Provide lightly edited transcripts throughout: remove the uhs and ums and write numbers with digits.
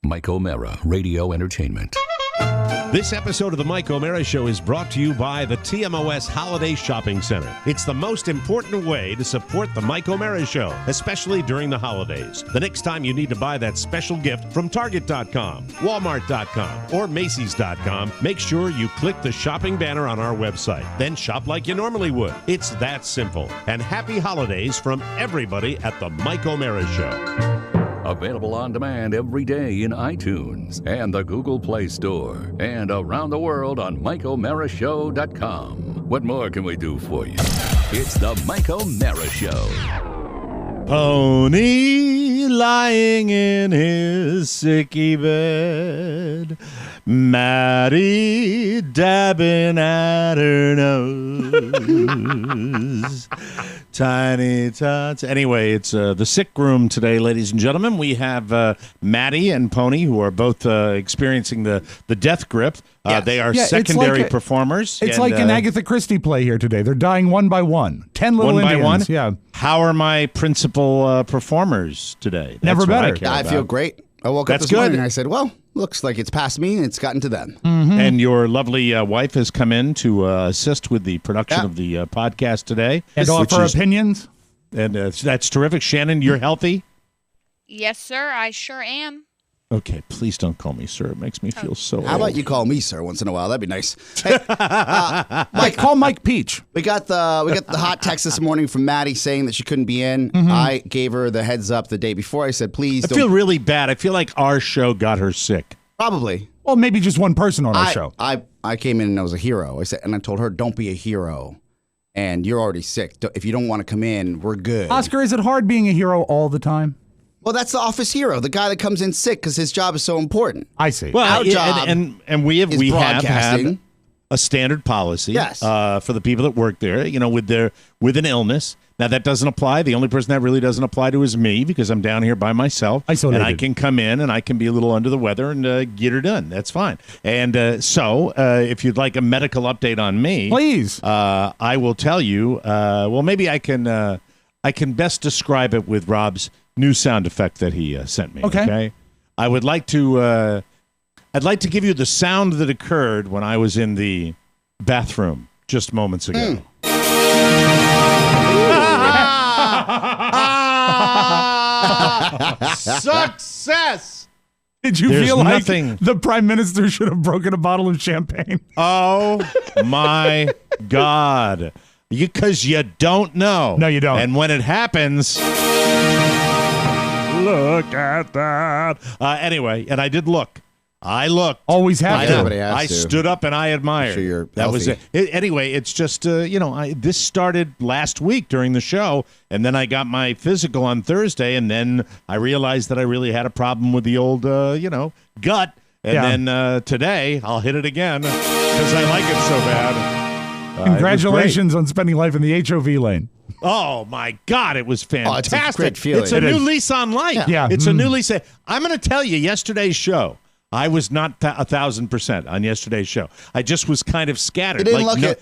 Mike O'Mara, Radio Entertainment. This episode of the Mike O'Mara Show is brought to you by the TMOS Holiday Shopping Center. It's the most important way to support the Mike O'Mara Show, especially during the holidays. The next time you need to buy that special gift from Target.com, Walmart.com, or Macy's.com, make sure you click the shopping banner on our website. Then shop like you normally would. It's that simple. And happy holidays from everybody at the Mike O'Mara Show. Available on demand every day in iTunes and the Google Play Store and around the world on MikeO'MaraShow.com. What more can we do for you? It's the Mike O'Mara Show. Pony lying in his sicky bed, Maddie dabbing at her nose. Tiny tots. Anyway, it's the sick room today, ladies and gentlemen. We have Maddie and Pony, who are both experiencing the death grip. Yes. They are secondary performers. It's like an Agatha Christie play here today. They're dying one by one. 10 little Indians. By one? Yeah. How are my principal performers today? Never better. I feel great. I woke up this morning and I said, well, looks like it's past me and it's gotten to them. Mm-hmm. And your lovely wife has come in to assist with the production of the podcast today. And offer opinions. And that's terrific. Shannon, you're healthy? Yes, sir. I sure am. Okay, please don't call me sir. It makes me feel so old. How about you call me sir once in a while? That'd be nice. Hey, Mike, call Mike Peach. We got the hot text this morning from Maddie saying that she couldn't be in. Mm-hmm. I gave her the heads up the day before. I said, please don't. I feel really bad. I feel like our show got her sick. Probably. Well, maybe just one person on our show. I came in and I was a hero. I told her, don't be a hero. And you're already sick. If you don't want to come in, we're good. Oscar, is it hard being a hero all the time? Well, that's the office hero, the guy that comes in sick because his job is so important. I see. Well, our job and we have had a standard policy for the people that work there, with an illness. Now, that doesn't apply. The only person that really doesn't apply to is me because I'm down here by myself. Isolated. And I can come in and I can be a little under the weather and get her done. That's fine. And so if you'd like a medical update on me, please, I will tell you. Well, maybe I can best describe it with Rob's new sound effect that he sent me. Okay. I would like to. I'd like to give you the sound that occurred when I was in the bathroom just moments ago. Success. Did you feel like the Prime Minister should have broken a bottle of champagne? Oh my God! Because you don't know. No, you don't. And when it happens. Look at that. Anyway, and I did look. I looked. Always have to. I stood up and I admired. Sure you're that was it. Anyway, it's just, this started last week during the show, and then I got my physical on Thursday, and then I realized that I really had a problem with the old, gut. And then today, I'll hit it again because I like it so bad. Congratulations on spending life in the HOV lane. Oh, my God, it was fantastic. Oh, it's a great feeling. It's a new lease on life. Yeah. It's a new lease. I'm going to tell you, yesterday's show, I was not 1,000% on yesterday's show. I just was kind of scattered. You didn't look at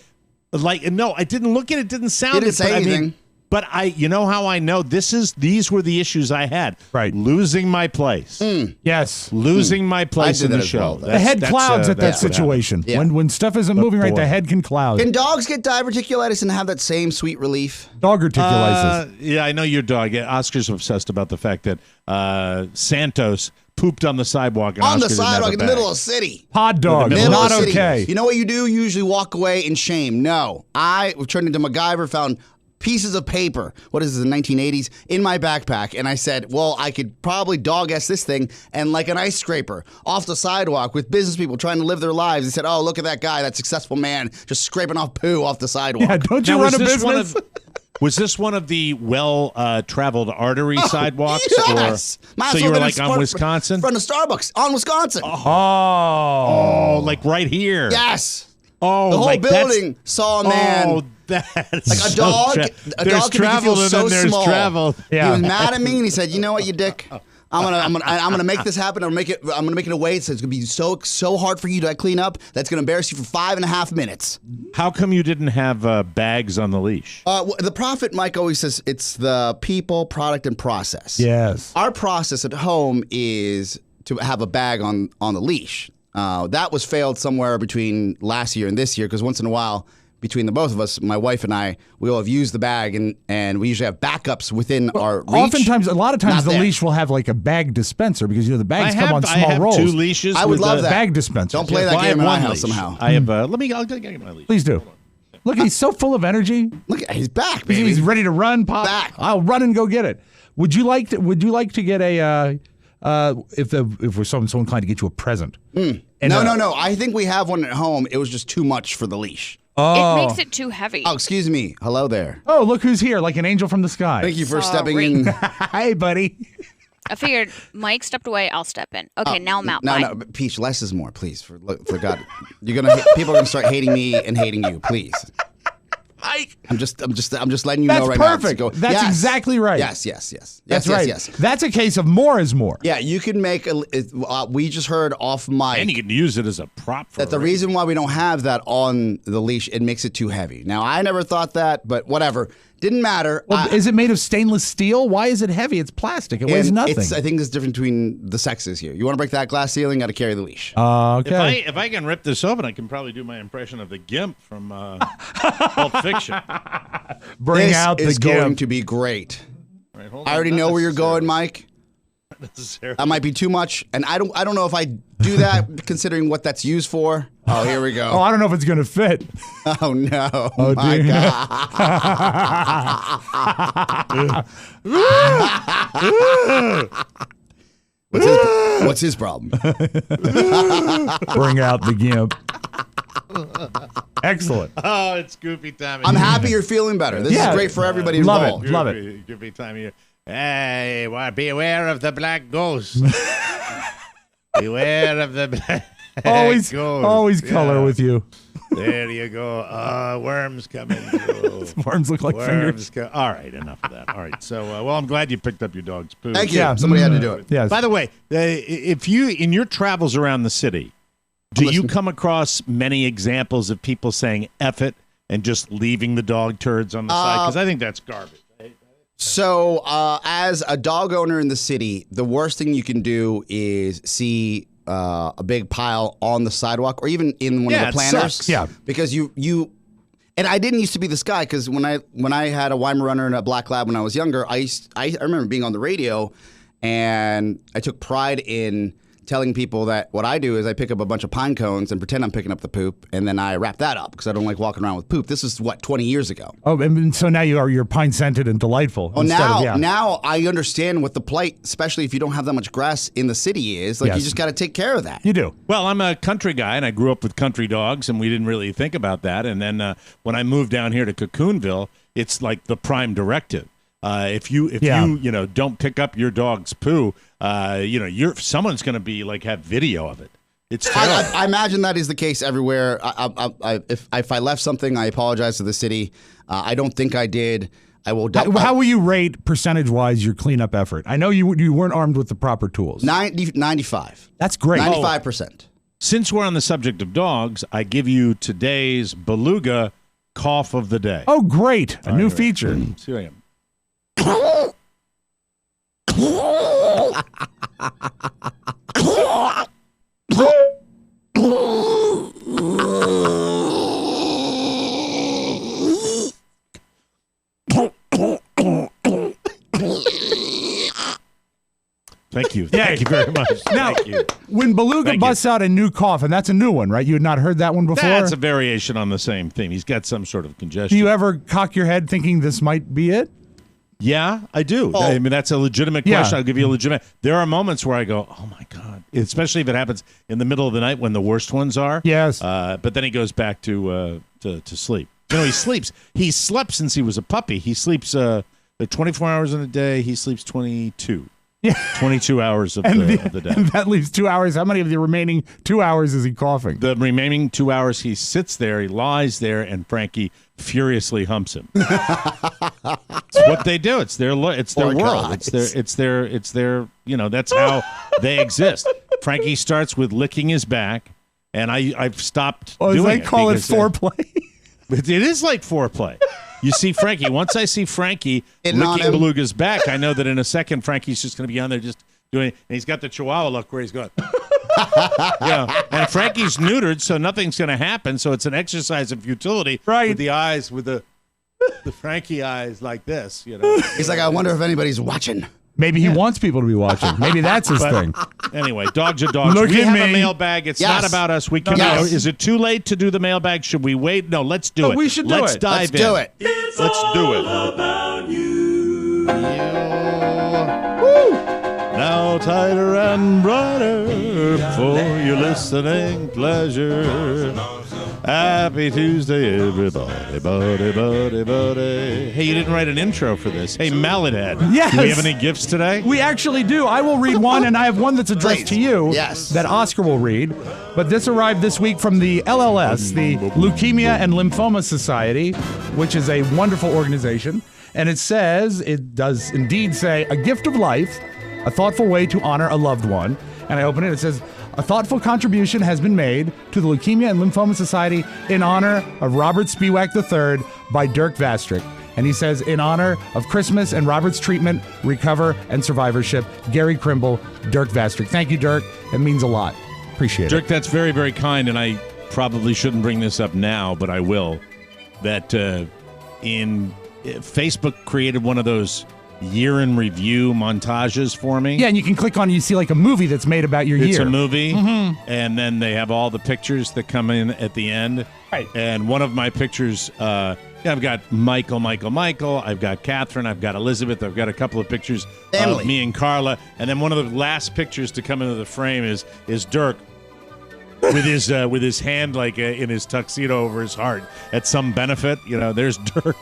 it. No, I didn't look at it. Didn't sound. You didn't say anything. But you know how I know these were the issues I had. Right. Losing my place. Yes. Losing my place in the show. The head clouds at that situation. Yeah. When stuff isn't moving right, the head can cloud. Can dogs get diverticulitis and have that same sweet relief? Dog reticulitis. Yeah, I know your dog. Oscar's obsessed about the fact that Santos pooped on the sidewalk. And on Oscar the sidewalk in the middle of the city. Pod dog. Not okay. You know what you do? You usually walk away in shame. No. I turned into MacGyver, found pieces of paper, what is this, the 1980s, in my backpack, and I said, well, I could probably dog-ass this thing, and like an ice scraper off the sidewalk with business people trying to live their lives. They said, oh, look at that guy, that successful man, just scraping off poo off the sidewalk. Yeah, don't you run a business? Was this one of the well-traveled artery sidewalks? Yes. So you were like on Wisconsin? In front of Starbucks on Wisconsin. Oh, like right here. Yes. Oh, the whole like building saw a man. Oh, that's like a dog. A there's dog can travel feel and so then there's small. travel. Yeah. He was mad at me, and he said, "You know what, you dick? I'm gonna make this happen. I'm gonna make it a way so it's gonna be so hard for you to clean up. That's gonna embarrass you for 5.5 minutes." How come you didn't have bags on the leash? The prophet Mike always says it's the people, product, and process. Yes. Our process at home is to have a bag on the leash. That was failed somewhere between last year and this year, because once in a while, between the both of us, my wife and I, we all have used the bag, and we usually have backups within our reach. Oftentimes, a lot of times, Not the there. leash will have like a bag dispenser because the bags come on I small have rolls. 2 leashes. I would with love a- that. Bag dispenser. Don't play that Well, I game have in my one house leash. somehow. I have. I'll get my leash. Please do. Look, he's so full of energy. Look, he's back, baby. He's ready to run. Pop. Back. I'll run and go get it. Would you like to get a if we're so inclined to get you a present? And, No. I think we have one at home. It was just too much for the leash. It makes it too heavy. Oh, excuse me. Hello there. Oh, look who's here, like an angel from the sky. Thank you for stepping Sorry. in. Hey, buddy. I figured Mike stepped away, I'll step in. Okay, now I'm out. No, Bye. no, but Peach, less is more, please. For God, people are gonna start hating me and hating you, please. Mike. I'm just letting you That's know right perfect. now. That's Yes. exactly right. Yes. That's right. Yes. That's a case of more is more. Yeah, you can make we just heard off mic And you can use it as a prop for that the reason why we don't have that on the leash, it makes it too heavy. Now, I never thought that, but whatever. Didn't matter. Well, is it made of stainless steel? Why is it heavy? It's plastic. It weighs And nothing. I think there's difference between the sexes here. You want to break that glass ceiling, got to carry the leash. Okay. If I can rip this open, I can probably do my impression of the Gimp from Pulp Fiction. Bring this out the is going gimp. to be great. Right, hold I on. already Not know where you're going, Mike. necessarily. That might be too much, and I don't know if I do that considering what that's used for. Oh, here we Oh, go. I don't know if it's going to fit. Oh no! Oh, My dear. God. What's his problem? Bring out the gimp. Excellent. Oh, it's goofy time. of I'm year. happy you're feeling better. This Yeah. is great for everybody Love it. involved. Love Goofy time of year. Hey, beware of the black ghost. Beware of the black Always ghost. color Yeah. with you. There you go. Worms coming through. Worms look like Worms fingers. All right, enough of that. All right. So, well, I'm glad you picked up your dog's poo. Thank you. Yeah. Somebody had to do it. Yes. By the way, if you in your travels around the city, do you listening. come across many examples of people saying "F it" and just leaving the dog turds on the side? Because I think that's garbage. So, as a dog owner in the city, the worst thing you can do is see a big pile on the sidewalk or even in one Yeah, of it the planters. sucks. Yeah. Because you and I didn't used to be this guy because when I had a Weimaraner and a Black Lab when I was younger, I remember being on the radio and I took pride in telling people that what I do is I pick up a bunch of pine cones and pretend I'm picking up the poop, and then I wrap that up because I don't like walking around with poop. This is 20 years ago. Oh, and so now you're pine scented and delightful. Oh, instead now of, yeah. now I understand what the plight, especially if you don't have that much grass in the city, is. Like Yes. you just got to take care of that. You do. Well, I'm a country guy, and I grew up with country dogs, and we didn't really think about that. And then when I moved down here to Cocoonville, it's like the prime directive. If you don't pick up your dog's poo, someone's going to be like have video of it. It's terrible. I imagine that is the case everywhere. If I left something, I apologize to the city. I don't think I did. I will. How will you rate percentage-wise your cleanup effort? I know you weren't armed with the proper tools. 95. That's great. 95%. Since we're on the subject of dogs, I give you today's Beluga cough of the day. Oh, great. A new feature. See who I am. Thank you. Thank you very much. Now, Thank you. when Beluga Thank busts out a new cough, and that's a new one, right? You had not heard that one before? That's a variation on the same thing. He's got some sort of Do congestion. you ever cock your head thinking this might be it? Yeah, I do. Oh. I mean, that's a legitimate Yeah. question. I'll give you a legitimate. There are moments where I go, "Oh my god!" Especially if it happens in the middle of the night when the worst ones are. Yes. But then he goes back to sleep. He sleeps. He slept since he was a puppy. He sleeps 24 hours in a day. He sleeps 22. Yeah. 22 hours of the day. And that leaves 2 hours. How many of the remaining 2 hours is he coughing? The remaining 2 hours, he sits there, he lies there, and Frankie furiously humps him. It's what they do. It's their world. guys. It's their. That's how they exist. Frankie starts with licking his back, and I've stopped Oh, doing they it. call it because, foreplay? It is like foreplay. You see Frankie. Once I see Frankie Hitting on licking him. Beluga's back, I know that in a second Frankie's just going to be on there just doing, and he's got the Chihuahua look where he's going. And Frankie's neutered, so nothing's going to happen. So it's an exercise of futility, Right. With the eyes, with the Frankie eyes like this. He's like, I wonder if anybody's watching. Maybe he wants people to be watching. Maybe that's his thing. Anyway, dogs are dogs. Look we at have me. a mailbag. It's Yes. not about us. We can. Yes. Is it too late to do the mailbag? Should we wait? No, let's do it. We should do let's it. dive Let's in. do it. Let's do it. Now tighter and brighter for your listening pleasure. Happy Tuesday, everybody, buddy. Hey, you didn't write an intro for this. Hey, Mallethead. Yes. Do we have any gifts today? We actually do. I will read one, and I have one that's addressed Please. to you. Yes. That Oscar will read. But this arrived this week from the LLS, the Leukemia and Lymphoma Society, which is a wonderful organization. And it says, it does indeed say, a gift of life, a thoughtful way to honor a loved one. And I open it, it says, a thoughtful contribution has been made to the Leukemia and Lymphoma Society in honor of Robert Spiewak III by Dirk Vastrick. And he says, in honor of Christmas and Robert's treatment, recover, and survivorship, Gary Krimble, Dirk Vastrick. Thank you, Dirk. It means a lot. Appreciate Dirk, it. that's very, very kind, and I probably shouldn't bring this up now, but I will. That Facebook created one of those year in review montages for me. Yeah, and you can click on, you see like a movie that's made about your It's year. a movie, and then they have all the pictures that come in at the end. Right. And one of my pictures, I've got Michael, I've got Catherine, I've got Elizabeth, I've got a couple of pictures Family. of me and Carla, and then one of the last pictures to come into the frame is Dirk with his hand like in his tuxedo over his heart at some benefit. There's Dirk.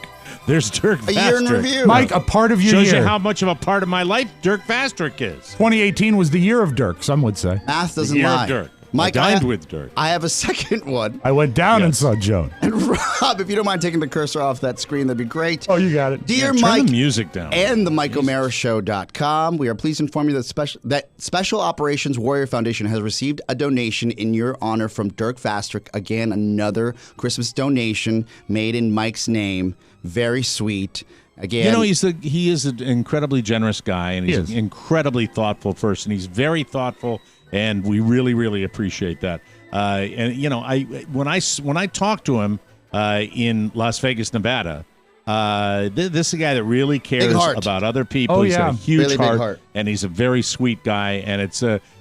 There's Dirk A year in Vastrick. review. Mike, a part of your Shows year. you how much of a part of my life Dirk Vastrick is. 2018 was the year of Dirk, some would say. Math doesn't The year lie. of Dirk. Mike, I dined with Dirk. I have a second one. I went down and Yes. saw Joan. And Rob, if you don't mind taking the cursor off that screen, that'd be great. Oh, you got it. Dear Turn Mike the music down. and the MikeO'MaraShow.com, we are pleased to inform you that Special Operations Warrior Foundation has received a donation in your honor from Dirk Vastrick. Again, another Christmas donation made in Mike's name. Very sweet. Again, he is an incredibly generous guy, and he's He is. an incredibly thoughtful person. He's very thoughtful, and we really, really appreciate that. When I talked to him in Las Vegas, Nevada, this is a guy that really cares Big heart. about other people. Oh, He's got a yeah. huge Really big heart. and he's a very sweet guy, and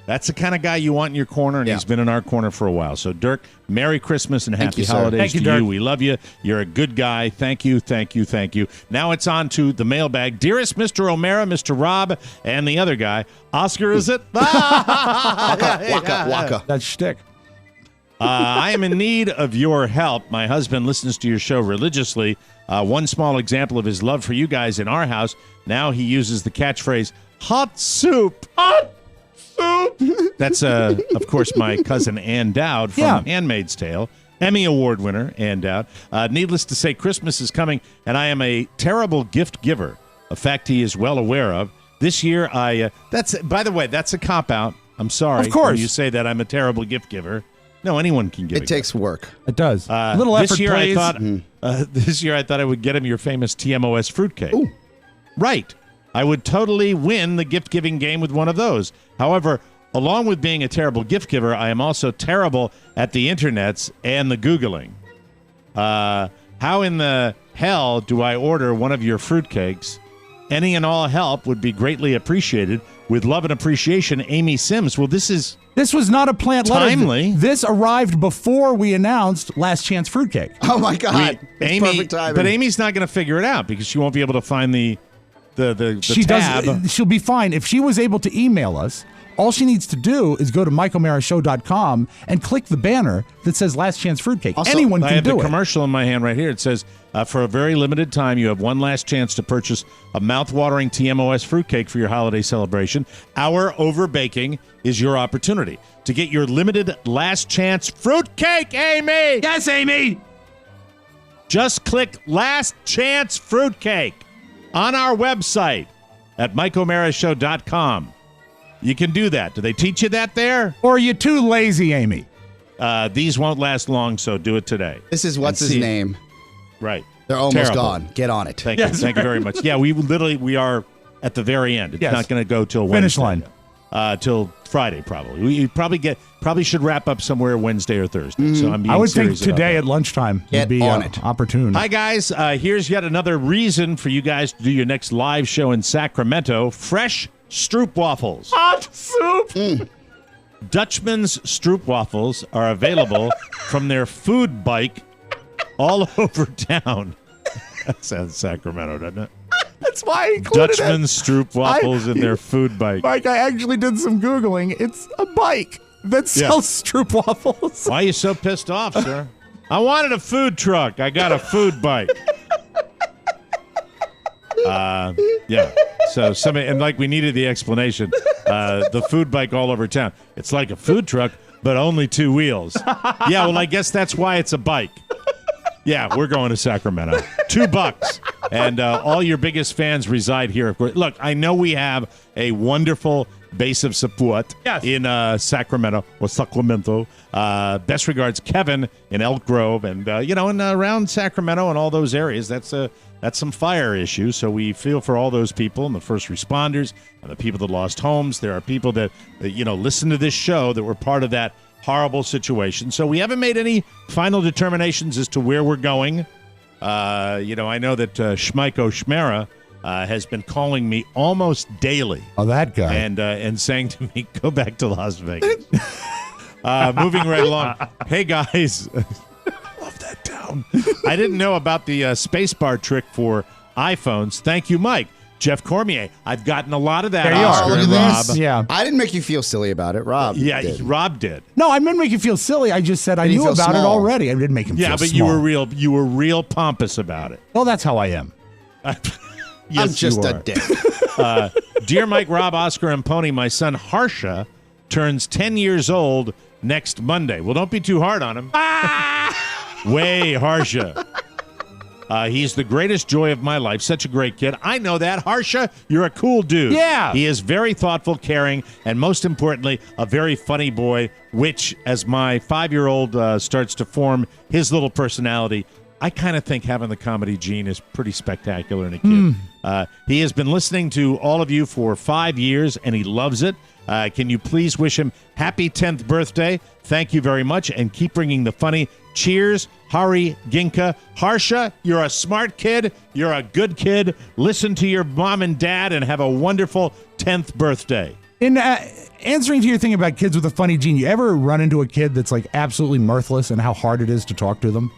that's the kind of guy you want in your corner, and Yeah. he's been in our corner for a while. So, Dirk, Merry Christmas and happy you, sir. holidays Thank you, to Dirk. you. We love you. You're a good guy. Thank you, thank you, thank you. Now it's on to the mailbag. Dearest Mr. O'Mara, Mr. Rob, and the other guy, Oscar, is it? Waka. That's shtick. I am in need of your help. My husband listens to your show religiously. One small example of his love for you guys in our house, now he uses the catchphrase, hot soup. Hot soup. That's, of course, my cousin Ann Dowd from Yeah. Handmaid's Tale. Emmy Award winner, Ann Dowd. Needless to say, Christmas is coming, and I am a terrible gift giver, a fact he is well aware of. This year, by the way, that's a cop-out. I'm sorry. Of course. When you say that I'm a terrible gift giver. No, anyone can give It takes work. It does. Little effort, this year please. This year I thought I would get him your famous TMOS fruitcake. Ooh. Right. I would totally win the gift-giving game with one of those. However, along with being a terrible gift giver, I am also terrible at the internets and the Googling. How in the hell do I order one of your fruitcakes? Any and all help would be greatly appreciated. With love and appreciation, Amy Sims. Well, this was not a plant letter. Timely. This arrived before we announced Last Chance Fruitcake. Oh, my God. It's Amy, perfect timing. but Amy's not going to figure it out because she won't be able to find the She tab. she'll be fine. If she was able to email us, all she needs to do is go to MikeO'MaraShow.com and click the banner that says Last Chance Fruitcake. Also, Anyone I can have the do it. commercial in my hand right here. It says, for a very limited time, you have one last chance to purchase a mouth-watering TMOS fruitcake for your holiday celebration. Our overbaking is your opportunity to get your limited last chance fruitcake, Amy! Yes, Amy! Just click Last Chance Fruitcake on our website at MikeO'MaraShow.com. You can do that. Do they teach you that there? Or are you too lazy, Amy? These won't last long, so do it today. This is what's And his see- name. Right. They're almost Terrible. gone. Get on it. Thank you. Thank you very much. Yeah, we are at the very end. It's Yes. not going to go till Finish Wednesday. line. till Friday, probably. We probably should wrap up somewhere Wednesday or Thursday. So I'm being I would think serious about today that. at lunchtime Get would be on it. opportune. Hi, guys. Here's yet another reason for you guys to do your next live show in Sacramento. Fresh Stroop waffles. Hot soup. Dutchman's Stroop waffles are available from their food bike all over town. That sounds Sacramento, doesn't it? That's why I included Dutchman's Stroop waffles in their food it. bike. Mike, I actually did some Googling. It's a bike that sells Stroop waffles. Why are you so pissed off, sir? I wanted a food truck. I got a food bike. Yeah. So somebody, and like we needed the explanation, the food bike all over town. It's like a food truck, but only 2 wheels. Yeah, well, I guess that's why it's a bike. Yeah, we're going to Sacramento. $2. And all your biggest fans reside here, of course. Look, I know we have a wonderful base of support in Sacramento or Sacramento. Best regards, Kevin in Elk Grove, and and around Sacramento and all those areas. That's some fire issues. So we feel for all those people and the first responders and the people that lost homes. There are people that listen to this show that were part of that horrible situation. So we haven't made any final determinations as to where we're going. I know that Schmeiko Schmera has been calling me almost daily. Oh, that guy. And saying to me, go back to Las Vegas. Moving right along. Hey, guys. Love that town. I didn't know about the spacebar trick for iPhones. Thank you, Mike. Jeff Cormier. I've gotten a lot of that. There you Oscar are. Look and at Rob. this. Yeah. I didn't make you feel silly about it. Rob did. Rob did. No, I didn't make you feel silly. I just said I Made you knew feel about it small. already. I didn't make him feel Yeah, but small. you were real pompous about it. Well, that's how I am. Yes, I'm just you a are. dick. Dear Mike, Rob, Oscar, and Pony, my son Harsha turns 10 years old next Monday. Well, don't be too hard on him. Way, Harsha. He's the greatest joy of my life. Such a great kid. I know that. Harsha, you're a cool dude. Yeah. He is very thoughtful, caring, and most importantly, a very funny boy, which, as my 5-year-old starts to form his little personality, I kind of think having the comedy gene is pretty spectacular in a kid. He has been listening to all of you for 5 years, and he loves it. Can you please wish him happy 10th birthday? Thank you very much, and keep bringing the funny. Cheers, Hari Ginka. Harsha, you're a smart kid. You're a good kid. Listen to your mom and dad, and have a wonderful 10th birthday. In answering to your thing about kids with a funny gene, you ever run into a kid that's like absolutely mirthless and how hard it is to talk to them?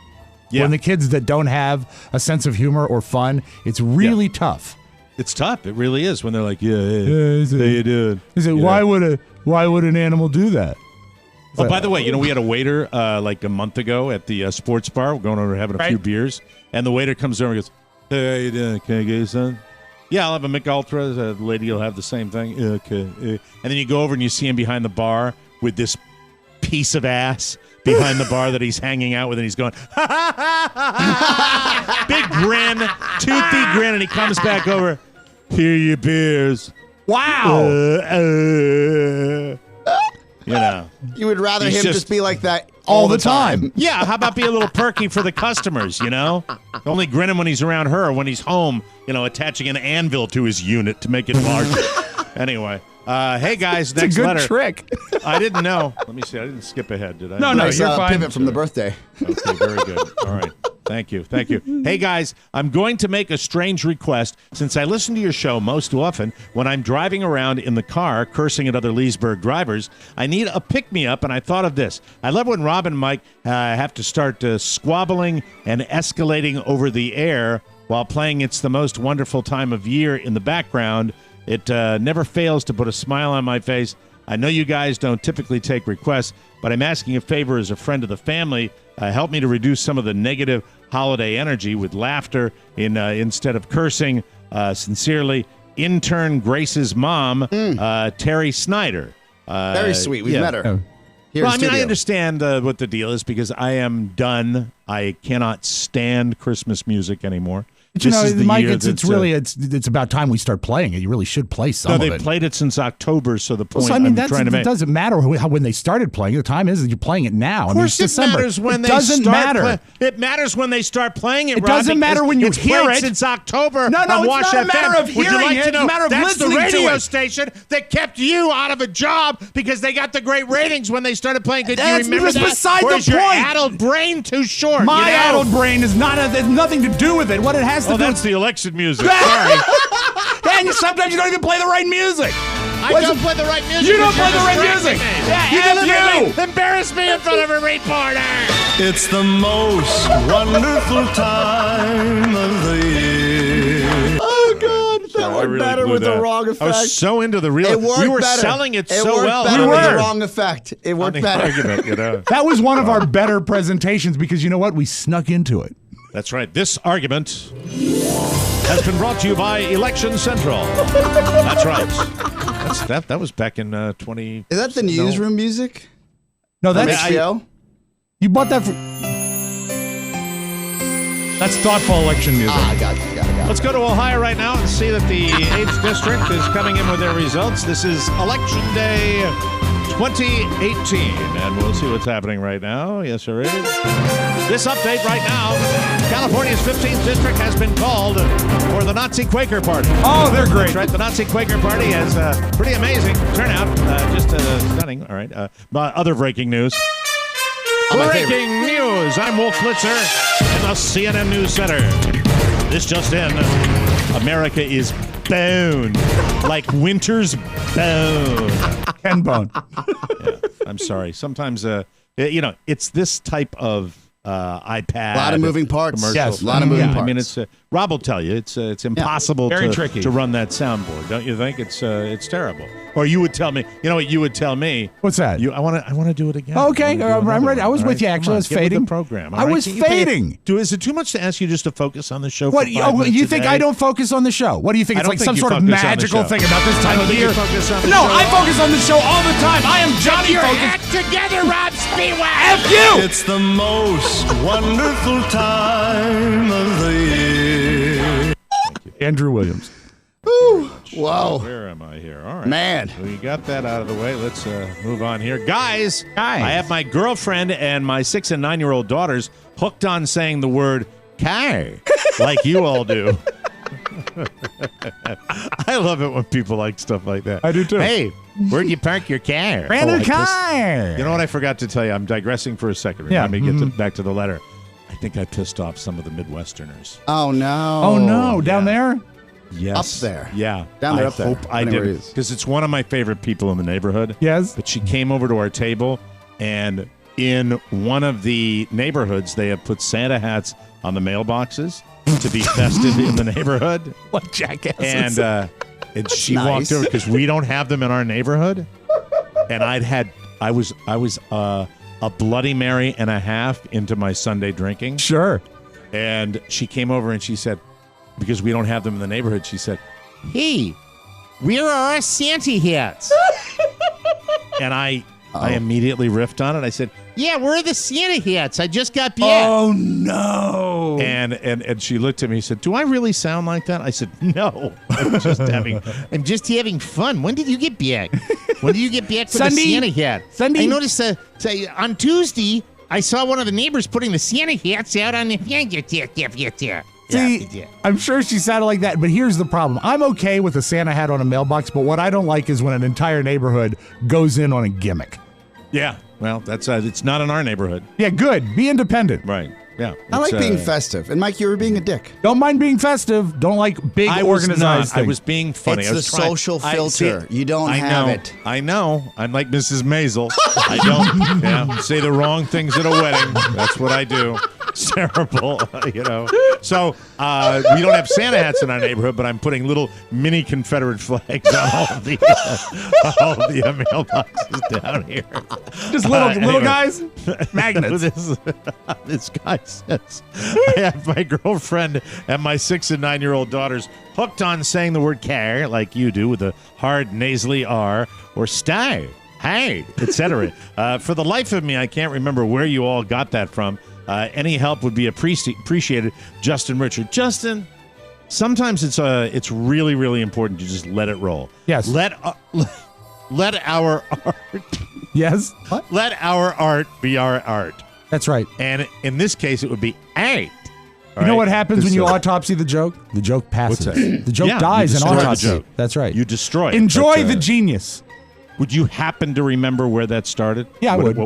Yeah. When the kids that don't have a sense of humor or fun, it's really tough. It's tough. It really is when they're like, yeah, is it- how you doing? Is it why would an animal do that? Oh, by the way, we had a waiter like a month ago at the sports bar. We're going over having a few beers, and the waiter comes over and goes, "Hey, how you doing? Can I get you something?" "Yeah, I'll have a McUltra." The lady will have the same thing. "Yeah, okay." And then you go over and you see him behind the bar with this piece of ass behind the bar that he's hanging out with, and he's going, "Ha ha ha ha!" Big grin, toothy grin, and he comes back over. "Here are your beers." Wow. You would rather He's him just- just be like that all the time. Yeah, how about be a little perky for the customers, Only grin him when he's around her, when he's home, attaching an anvil to his unit to make it larger. Anyway, hey guys, It's next a good letter. trick. I didn't know. Let me see. I didn't skip ahead, did I? No, Nice you're fine. pivot from the birthday. Okay, very good. All right. Thank you. Hey, guys, I'm going to make a strange request. Since I listen to your show most often when I'm driving around in the car cursing at other Leesburg drivers, I need a pick-me-up, and I thought of this. I love when Rob and Mike have to start squabbling and escalating over the air while playing It's the Most Wonderful Time of Year in the background. It never fails to put a smile on my face. I know you guys don't typically take requests, but I'm asking a favor as a friend of the family. Help me to reduce some of the negative holiday energy with laughter instead of cursing. Sincerely, intern Grace's mom, Terry Snyder. Very sweet. We've met her. Here Well, in I studio. understand what the deal is because I am done. I cannot stand Christmas music anymore. But, you this know, is the Mike, year it's really it's about time we start playing it. You really should play some No, of they've it. played it since October, so the point So, I mean, I'm trying to make. it doesn't matter when they started playing. The time is that you're playing it now. Of course, it's it December. matters when it they doesn't start matter. It matters when they start playing it. It doesn't matter when you it's hear played it. since October. No, on it's Wash not a matter FM. of Would you hearing like it. to It's a know? matter of That's the listening to radio it. station that kept you out of a job because they got the great ratings when they started playing. Did you remember that? Beside or the is your point. addled brain too short? My you know? addled brain is not. There's nothing to do with it. What it has to do. That's the election music. Sorry. And sometimes you don't even play the right music. I don't play the right music. You don't because play the right you're music. distracting me. Yeah, you and deliberately embarrass me in front of a reporter. It's the most wonderful time of the year. Oh, God. That worked better with the wrong effect. I was so into the real. It worked We were better. selling it It so worked well. better We with were. the wrong effect. It On worked the better. argument, you know. That was one of our better presentations because you know what? We snuck into it. That's right. This argument has been brought to you by Election Central. That's right. That was back in 20. Is that the newsroom music? No, From that's HBO? you bought that for. That's thoughtful election music. Ah, got it. Let's go to Ohio right now and see that the 8th district is coming in with their results. This is Election Day 2018, and we'll see what's happening right now. Yes, there is. This update right now, California's 15th district has been called for the Nazi Quaker Party. Oh, they're great. That's right. The Nazi Quaker Party has pretty amazing turnout. Just stunning. All right. Other breaking news. my favorite. Breaking news. I'm Wolf Blitzer in the CNN News Center. This just in. America is boned. Like winter's bone. Ken Bone. Yeah, I'm sorry. Sometimes, it's this type of iPad. A lot of moving parts. commercial. Yes, a lot of moving Yeah, parts. I mean, it's Rob will tell you it's impossible very to, tricky. to run that soundboard. Don't you think? It's terrible. Or you would tell me. You know what you would tell me? What's that? I want to do it again. Okay, I wanna do I'm another ready. I one. was All with you, come actually. on, I was get with fading. the program. all I right? was Can you pay- fading. Is it too much to ask you just to focus on the show? What? For 5 minutes You a think day? I don't focus on the show? What do you think? I It's don't like think some you sort of focus on the magical show. thing about this I time don't of the think year. you focus on the No, show. I focus on the show all the time. I am Johnny Focus. together, Rob Spiewak. F you. It's the most wonderful time of the year. Andrew Williams. Whoa. Where am I here? All right. Man. We got that out of the way. Let's move on here. Guys, Guys. I have my girlfriend and my 6 and 9-year-old daughters hooked on saying the word car like you all do. I love it when people like stuff like that. I do too. Hey, where'd you park your car? Brand Oh, new I pissed- car. You know what I forgot to tell you? I'm digressing for a second. Yeah. Let me get back to the letter. I think I pissed off some of the Midwesterners. Oh, no. Oh no, down there. Yes. Up there. Yeah. Down there, I up there. hope I Depending where did. it is. Because it's one of my favorite people in the neighborhood. Yes. But she came over to our table, and in one of the neighborhoods, they have put Santa hats on the mailboxes to be festive in the neighborhood. What jackasses? And she nice. walked over because we don't have them in our neighborhood. And I was a Bloody Mary and a half into my Sunday drinking. Sure. And she came over and she said, because we don't have them in the neighborhood, she said, "Hey, where are our Santa hats?" And I immediately riffed on it. I said, "Yeah, where are the Santa hats? I just got back." Oh no. And she looked at me and said, "Do I really sound like that?" I said, "No, I'm just having fun. When did you get back? When did you get back for Sunday. the Santa hat?" Sunday. I noticed on Tuesday I saw one of the neighbors putting the Santa hats out on the See, I'm sure she sounded like that, but here's the problem. I'm okay with a Santa hat on a mailbox, but what I don't like is when an entire neighborhood goes in on a gimmick. Yeah. Well, that's it's not in our neighborhood. Yeah, good. Be independent. Right. Yeah. I like It's, being festive. And, Mike, you were being a dick. Don't mind being festive. Don't like big I was organized not. I things. was being funny. It's I was the trying- social I- filter. You don't I have know, it. I know. I'm like Mrs. Maisel. I don't say the wrong things at a wedding. That's what I do. It's terrible, So we don't have Santa hats in our neighborhood, but I'm putting little mini Confederate flags on all of the mailboxes down here. Just little Anyway. guys, magnets. This guy says, I have my girlfriend and my 6 and 9-year-old daughters hooked on saying the word car like you do with a hard nasally R or star, hard, etc. For the life of me, I can't remember where you all got that from. Any help would be appreciated. Justin Richard. Justin, sometimes it's really, really important to just let it roll. Yes. Let our art. Yes. What? Let our art be our art. That's right. And in this case, it would be art. You know what happens when you autopsy the joke? The joke passes. What's that? The joke Yeah, dies you in destroy the autopsy. joke. That's right. You destroy it. Enjoy But, the genius. Would you happen to remember where that started? Yeah, I would.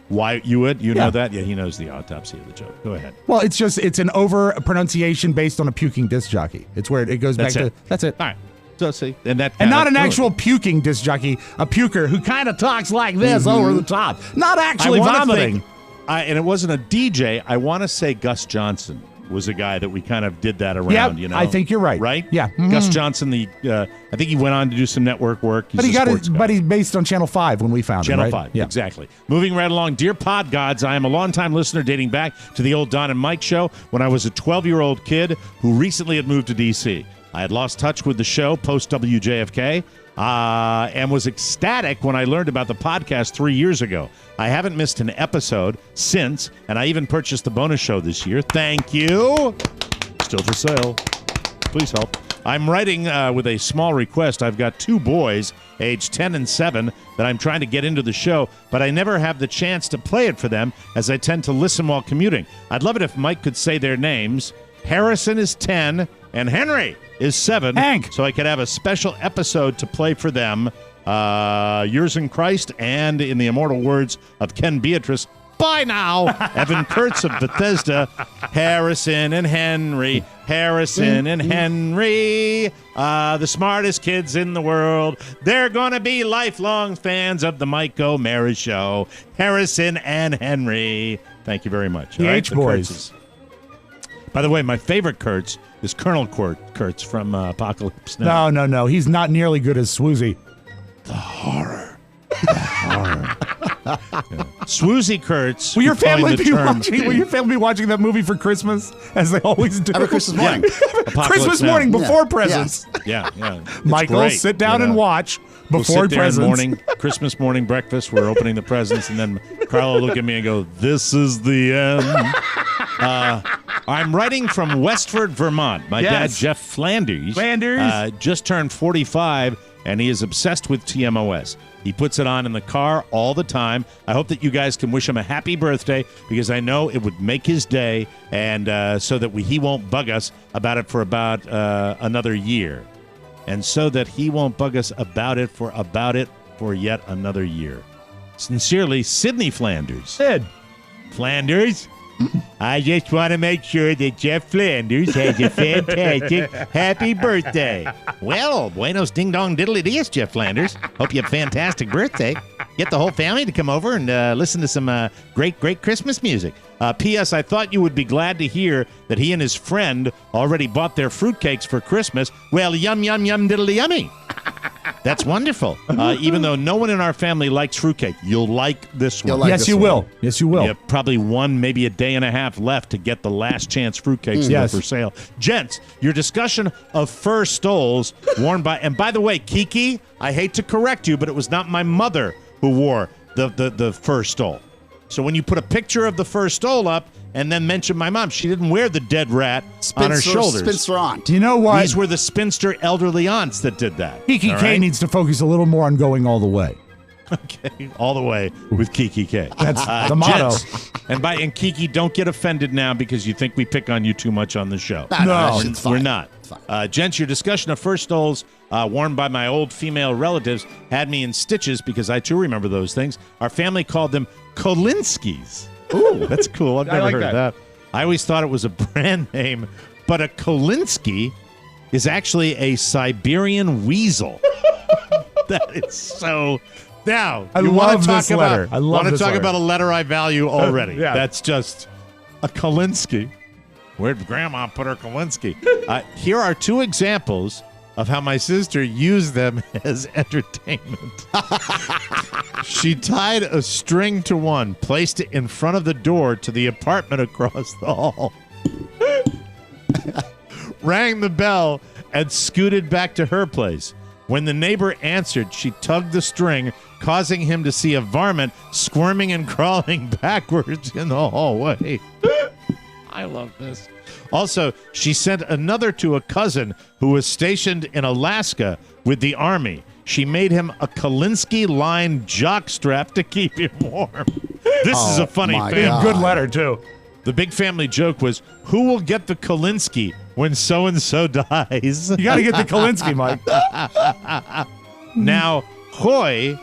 Why you would? You Yeah. know that? Yeah, he knows the autopsy of the joke. Go ahead. Well, it's an over pronunciation based on a puking disc jockey. It's where it goes That's back it. to. That's it. All right. So see, and not an actual puking disc jockey, a puker who kind of talks like this over the top, not actually vomiting. And it wasn't a DJ. I want to say Gus Johnson was a guy that we kind of did that around. Yep, You know, I think you're right. Right? Yeah. Mhm. Gus Johnson. I think he went on to do some network work. But he's based on Channel 5 when we found Channel him, right? 5, Yeah. exactly. Moving right along, Dear Pod Gods, I am a longtime listener dating back to the old Don and Mike show when I was a 12-year-old kid who recently had moved to D.C. I had lost touch with the show post-WJFK and was ecstatic when I learned about the podcast 3 years ago. I haven't missed an episode since, and I even purchased the bonus show this year. Thank you. Still for sale. Please help. I'm writing with a small request. I've got 2 boys, aged 10 and 7, that I'm trying to get into the show, but I never have the chance to play it for them as I tend to listen while commuting. I'd love it if Mike could say their names. Harrison is 10, and Henry is 7. Hank. So I could have a special episode to play for them. Yours in Christ, and in the immortal words of Ken Beatrice, bye now. Evan Kurtz of Bethesda, Harrison and Henry, Harrison and Henry, the smartest kids in the world. They're going to be lifelong fans of the Mike O'Mara Show. Harrison and Henry. Thank you very much. The All right, H Boys. Kurtzes. By the way, my favorite Kurtz is Colonel Kurtz from Apocalypse Now. No. He's not nearly good as Swoozy. The horror. Swoozy Kurtz. Will your who coined family the be term- watching? Will your family be watching that movie for Christmas, as they always do? Every Christmas morning. Apocalypse Christmas Now. morning before Yeah. presents. Yeah. It's Michael, great, sit down you and know. watch We'll before sit there in presents. morning, Christmas morning breakfast. We're opening the presents, and then Carla will look at me and go, "This is the end." I'm writing from Westford, Vermont. My dad, Yes. Jeff Flanders, Flanders. just turned 45, and he is obsessed with TMOS. He puts it on in the car all the time. I hope that you guys can wish him a happy birthday, because I know it would make his day, and so that he won't bug us about it for about another year. And so that he won't bug us about it for yet another year. Sincerely, Sydney Flanders. Sid. Flanders, I just want to make sure that Jeff Flanders has a fantastic happy birthday. Well, buenos ding dong diddly dias, Jeff Flanders. Hope you have a fantastic birthday. Get the whole family to come over and listen to some great Christmas music. P.S. I thought you would be glad to hear that he and his friend already bought their fruitcakes for Christmas. Well, yum, diddly yummy. That's wonderful. Even though no one in our family likes fruitcake, you'll like this one. You'll like Yes, this you one. will. Yes, you will. You have probably maybe a day and a half left to get the last chance fruitcakes that Yes. are for sale. Gents, your discussion of fur stoles worn by, and by the way, Kiki, I hate to correct you, but it was not my mother who wore the fur stole. So when you put a picture of the fur stole up and then mention my mom, she didn't wear the dead rat on her shoulders. Spinster aunt. Do you know what? These were the spinster elderly aunts that did that. Kiki all K right? needs to focus a little more on going all the way. Okay, all the way with Kiki K. That's the motto. Gents, and Kiki, don't get offended now because you think we pick on you too much on the show. No, it's fine. We're not. Gents, your discussion of fur stoles worn by my old female relatives had me in stitches because I too remember those things. Our family called them Kolinskis. Ooh, that's cool. I've I never like heard that. of that. I always thought it was a brand name, but a Kolinsky is actually a Siberian weasel. That is so. Now, I you love want to talk this letter. I love want to this talk letter. about a letter I value already. Yeah. That's just a Kolinsky. Where'd Grandma put her Kolinsky? Here are 2 examples of how my sister used them as entertainment. She tied a string to one, placed it in front of the door to the apartment across the hall, rang the bell, and scooted back to her place. When the neighbor answered, she tugged the string, causing him to see a varmint squirming and crawling backwards in the hallway. I love this. Also, she sent another to a cousin who was stationed in Alaska with the Army. She made him a Kolinsky-lined jockstrap to keep him warm. This is a funny thing. Good letter, too. The big family joke was, who will get the Kolinsky when so-and-so dies? You got to get the Kolinsky, Mike. Now, Hoy,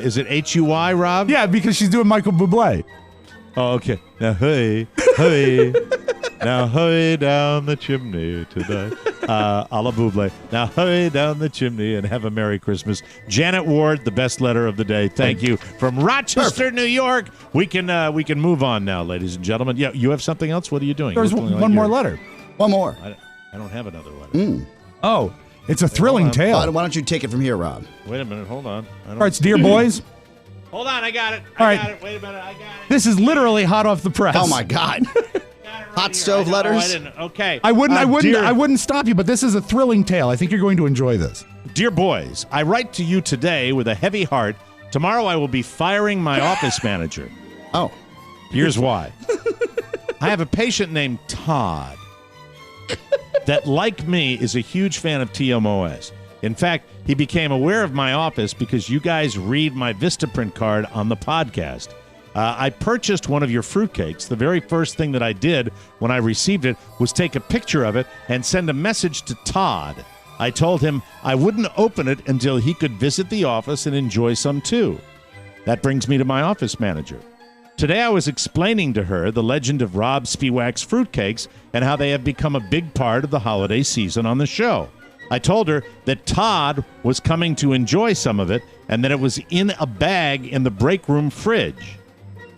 is it H-U-Y, Rob? Yeah, because she's doing Michael Bublé. Oh, okay. Now, Hoy, Hoy. Now, hurry down the chimney tonight. A la Bublé. Now, hurry down the chimney and have a Merry Christmas. Janet Ward, the best letter of the day. Thank you. From Rochester, New York. We can move on now, ladies and gentlemen. Yeah, you have something else? What are you doing? There's one more letter. One more. I don't have another letter. Oh, it's a thrilling tale. Why don't you take it from here, Rob? Wait a minute. Hold on. All right, dear boys. Hold on. I got it. All I right. got it. Wait a minute. I got it. This is literally hot off the press. Oh, my God. Hot stove letters? Okay. I wouldn't stop you, but this is a thrilling tale. I think you're going to enjoy this. Dear boys, I write to you today with a heavy heart. Tomorrow I will be firing my office manager. Oh. Here's why. I have a patient named Todd that, like me, is a huge fan of TMOS. In fact, he became aware of my office because you guys read my Vistaprint card on the podcast. I purchased one of your fruitcakes. The very first thing that I did when I received it was take a picture of it and send a message to Todd. I told him I wouldn't open it until he could visit the office and enjoy some too. That brings me to my office manager. Today I was explaining to her the legend of Rob Spiewak's fruitcakes and how they have become a big part of the holiday season on the show. I told her that Todd was coming to enjoy some of it and that it was in a bag in the break room fridge.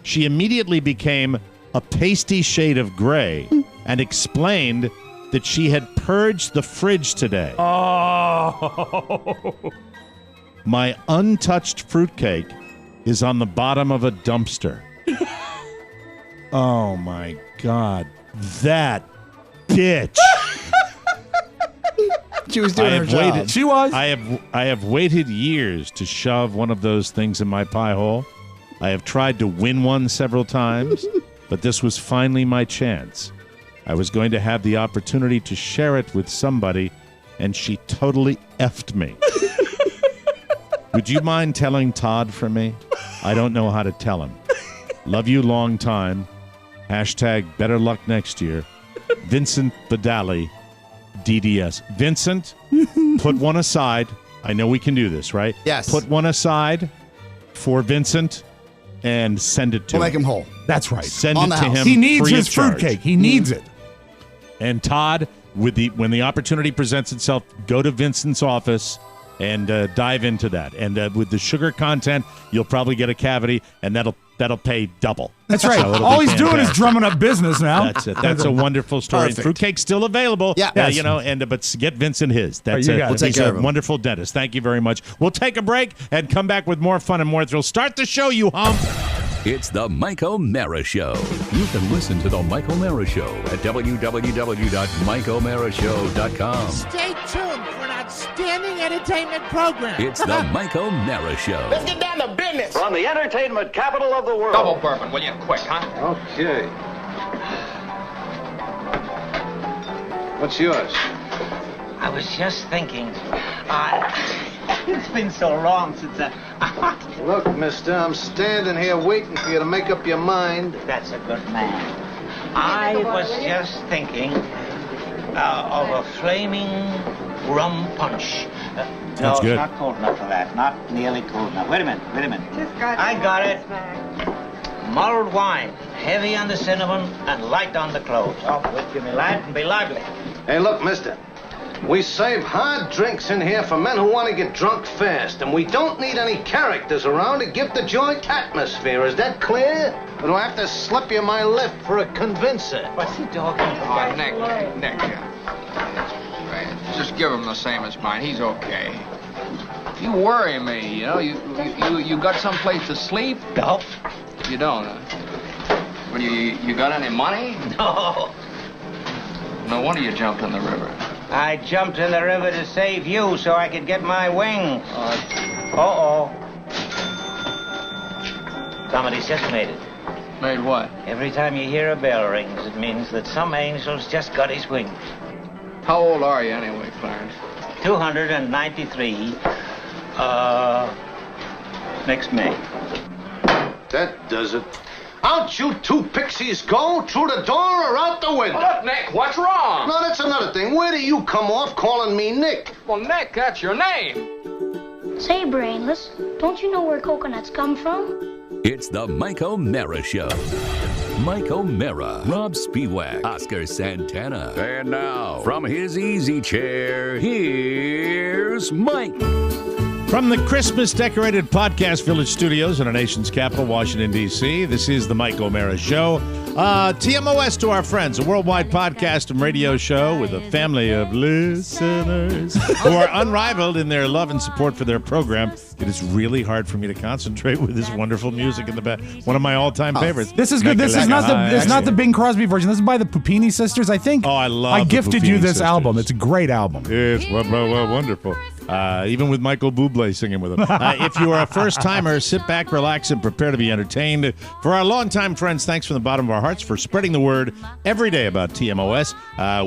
She immediately became a pasty shade of gray and explained that she had purged the fridge today. Oh. My untouched fruitcake is on the bottom of a dumpster. Oh, my God. That bitch. She was doing her job. She was. I have waited years to shove one of those things in my pie hole. I have tried to win one several times, but this was finally my chance. I was going to have the opportunity to share it with somebody, and she totally effed me. Would you mind telling Todd for me? I don't know how to tell him. Love you long time. Hashtag better luck next year. Vincent Badali, DDS. Vincent, put one aside. I know we can do this, right? Yes. Put one aside for Vincent and send it to We'll him. make him whole. That's right. Send On it the to house. him. He needs free his of charge. fruitcake. He needs it. And Todd, when the opportunity presents itself, go to Vincent's office and dive into that. And with the sugar content, you'll probably get a cavity, and that'll pay double. That's right. So it'll All be he's doing is fantastic. drumming up business now. That's it. That's a wonderful story. Perfect. Fruitcake's still available. Yeah. You know, but get Vincent his. That's you it. got it. We'll take He's care a of him. wonderful dentist. Thank you very much. We'll take a break and come back with more fun and more thrills. Start the show, you hump. It's the Mike O'Mara Show. You can listen to the Mike O'Mara Show at www.mikeomarashow.com. Stay tuned for an outstanding entertainment program. It's the Mike O'Mara Show. Let's get down to business. From the entertainment capital of the world. Double bourbon, will you? Quick, huh? Okay. What's yours? I was just thinking, it's been so long since Look, mister, I'm standing here waiting for you to make up your mind. That's a good man. I was just thinking of a flaming rum punch. No, That's good. it's not cold enough for that. Not nearly cold enough. Wait a minute. I got it. Mulled wine, heavy on the cinnamon and light on the cloves. Off with you, me lad, and be lively. Hey, look, mister. We serve hard drinks in here for men who want to get drunk fast, and we don't need any characters around to give the joint atmosphere. Is that clear? Or do I have to slip you my lip for a convincer? What's he talking about? Oh, Nick. Right. Just give him the same as mine. He's okay. You worry me, you know. You got someplace to sleep? No. You don't, huh? Well, you got any money? No. No wonder you jumped in the river. I jumped in the river to save you so I could get my wings. Uh-oh. Somebody just made it. Made what? Every time you hear a bell rings, it means that some angel's just got his wings. How old are you anyway, Clarence? 293. Next May. That does it. Out you two pixies go, through the door or out the window. Look, Nick, what's wrong? No, that's another thing. Where do you come off calling me Nick? Well, Nick, that's your name. Say, Brainless, don't you know where coconuts come from? It's the Mike O'Mara Show. Mike O'Mara, Rob Spiewak, Oscar Santana. And now, from his easy chair, here's Mike. From the Christmas-decorated Podcast Village studios in our nation's capital, Washington, D.C., this is the Mike O'Mara Show. TMOS to our friends, a worldwide podcast and radio show with a family of listeners who are unrivaled in their love and support for their program. It is really hard for me to concentrate with this wonderful music in the back. One of my all-time favorites. This is good. This is not the Bing Crosby version. This is by the Puppini Sisters, I think. Oh, I love I gifted you this Sisters. album. It's a great album. It's wonderful. Even with Michael Bublé singing with him. If you are a first-timer, sit back, relax, and prepare to be entertained. For our longtime friends, thanks from the bottom of our hearts for spreading the word every day about TMOS.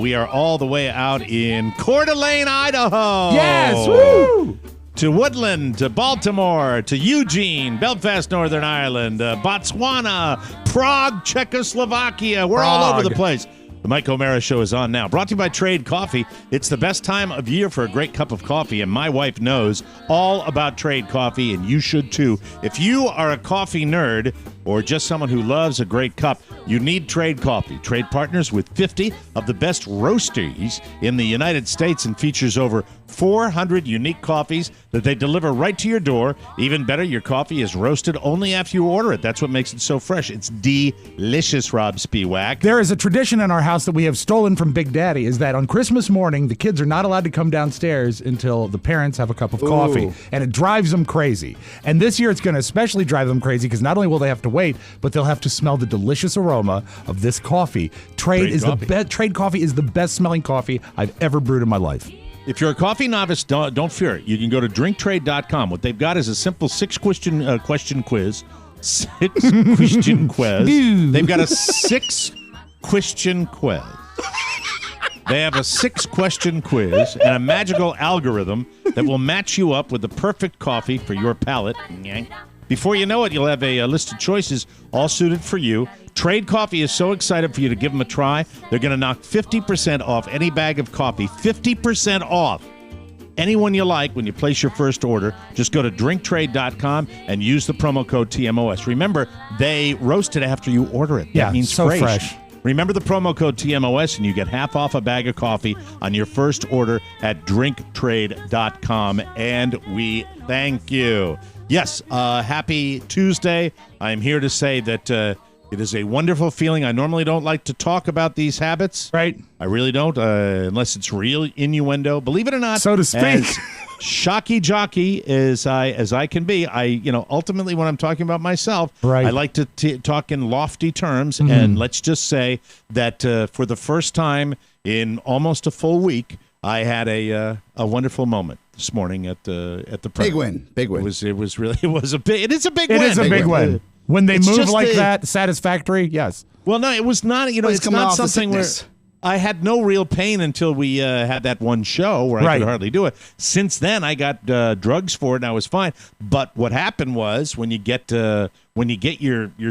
We are all the way out in Coeur d'Alene, Idaho. Yes! Woo! To Woodland, to Baltimore, to Eugene, Belfast, Northern Ireland, Botswana, Prague, Czechoslovakia. We're all over the place. The Mike O'Mara Show is on now. Brought to you by Trade Coffee. It's the best time of year for a great cup of coffee, and my wife knows all about Trade Coffee, and you should too. If you are a coffee nerd or just someone who loves a great cup, you need Trade Coffee. Trade partners with 50 of the best roasteries in the United States and features over 400 unique coffees that they deliver right to your door. Even better, your coffee is roasted only after you order it. That's what makes it so fresh. It's delicious, Rob Spiewak. There is a tradition in our house that we have stolen from Big Daddy, is that on Christmas morning, the kids are not allowed to come downstairs until the parents have a cup of coffee. And it drives them crazy. And this year, it's going to especially drive them crazy because not only will they have to wait, but they'll have to smell the delicious aroma of this coffee. Trade Coffee is the best smelling coffee I've ever brewed in my life. If you're a coffee novice, don't fear it. You can go to drinktrade.com. What they've got is a simple question quiz. 6-question quiz. They've got a 6-question quiz. They have a 6-question quiz and a magical algorithm that will match you up with the perfect coffee for your palate. Before you know it, you'll have a list of choices all suited for you. Trade Coffee is so excited for you to give them a try. They're going to knock 50% off any bag of coffee. 50% off. Anyone you like when you place your first order. Just go to drinktrade.com and use the promo code TMOS. Remember, they roast it after you order it. That means so fresh. Remember the promo code TMOS and you get half off a bag of coffee on your first order at drinktrade.com. And we thank you. Yes, happy Tuesday. I'm here to say that it is a wonderful feeling. I normally don't like to talk about these habits. Right. I really don't, unless it's real innuendo. Believe it or not. So to speak. As shocky jockey as I can be, ultimately when I'm talking about myself, right. I like to talk in lofty terms. And let's just say that for the first time in almost a full week, I had a wonderful moment this morning at the Big win. It is a big win. It is a big win. When they It's move just like that, satisfactory, yes. Well, no, it was not. It's coming not off the something where sickness. I had no real pain until we had that one show where I could hardly do it. Since then, I got drugs for it, and I was fine. But what happened was when you get your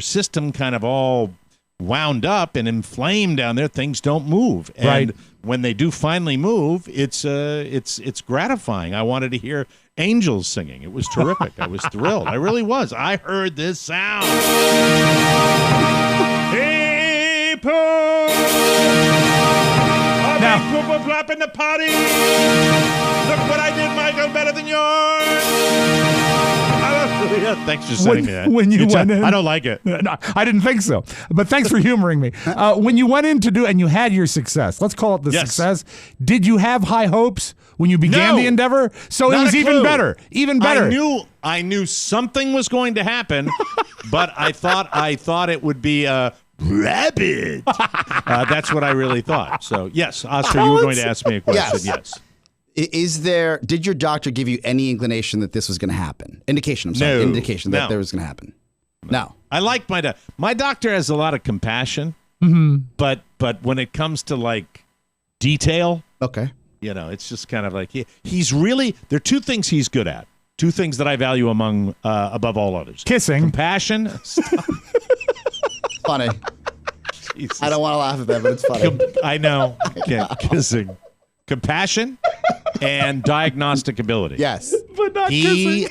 system kind of all wound up and inflamed down there, things don't move. And when they do finally move, it's gratifying. I wanted to hear angels singing. It was terrific. I was thrilled. I really was. I heard this sound. Hey, poo! Now, poo flop in the potty. Look what I did, Michael. Better than yours. Thanks for saying that. When you went in, I don't like it. No, I didn't think so. But thanks for humoring me. When you went in to do and you had your success, let's call it the success. Did you have high hopes when you began the endeavor? So it was even better. Even better. I knew something was going to happen, but I thought it would be rabid. That's what I really thought. So yes, Oscar, you were going to ask me a question. Yes. Did your doctor give you any inclination that this was going to happen? Indication that there was going to happen? No. I like my doctor has a lot of compassion, but when it comes to like detail, okay, it's just kind of like he's really there are two things he's good at. Two things that I value above all others: kissing, compassion. Funny. Jesus. I don't want to laugh at that, but it's funny. I know. Kissing, compassion, and diagnostic ability. Yes, but not kissing.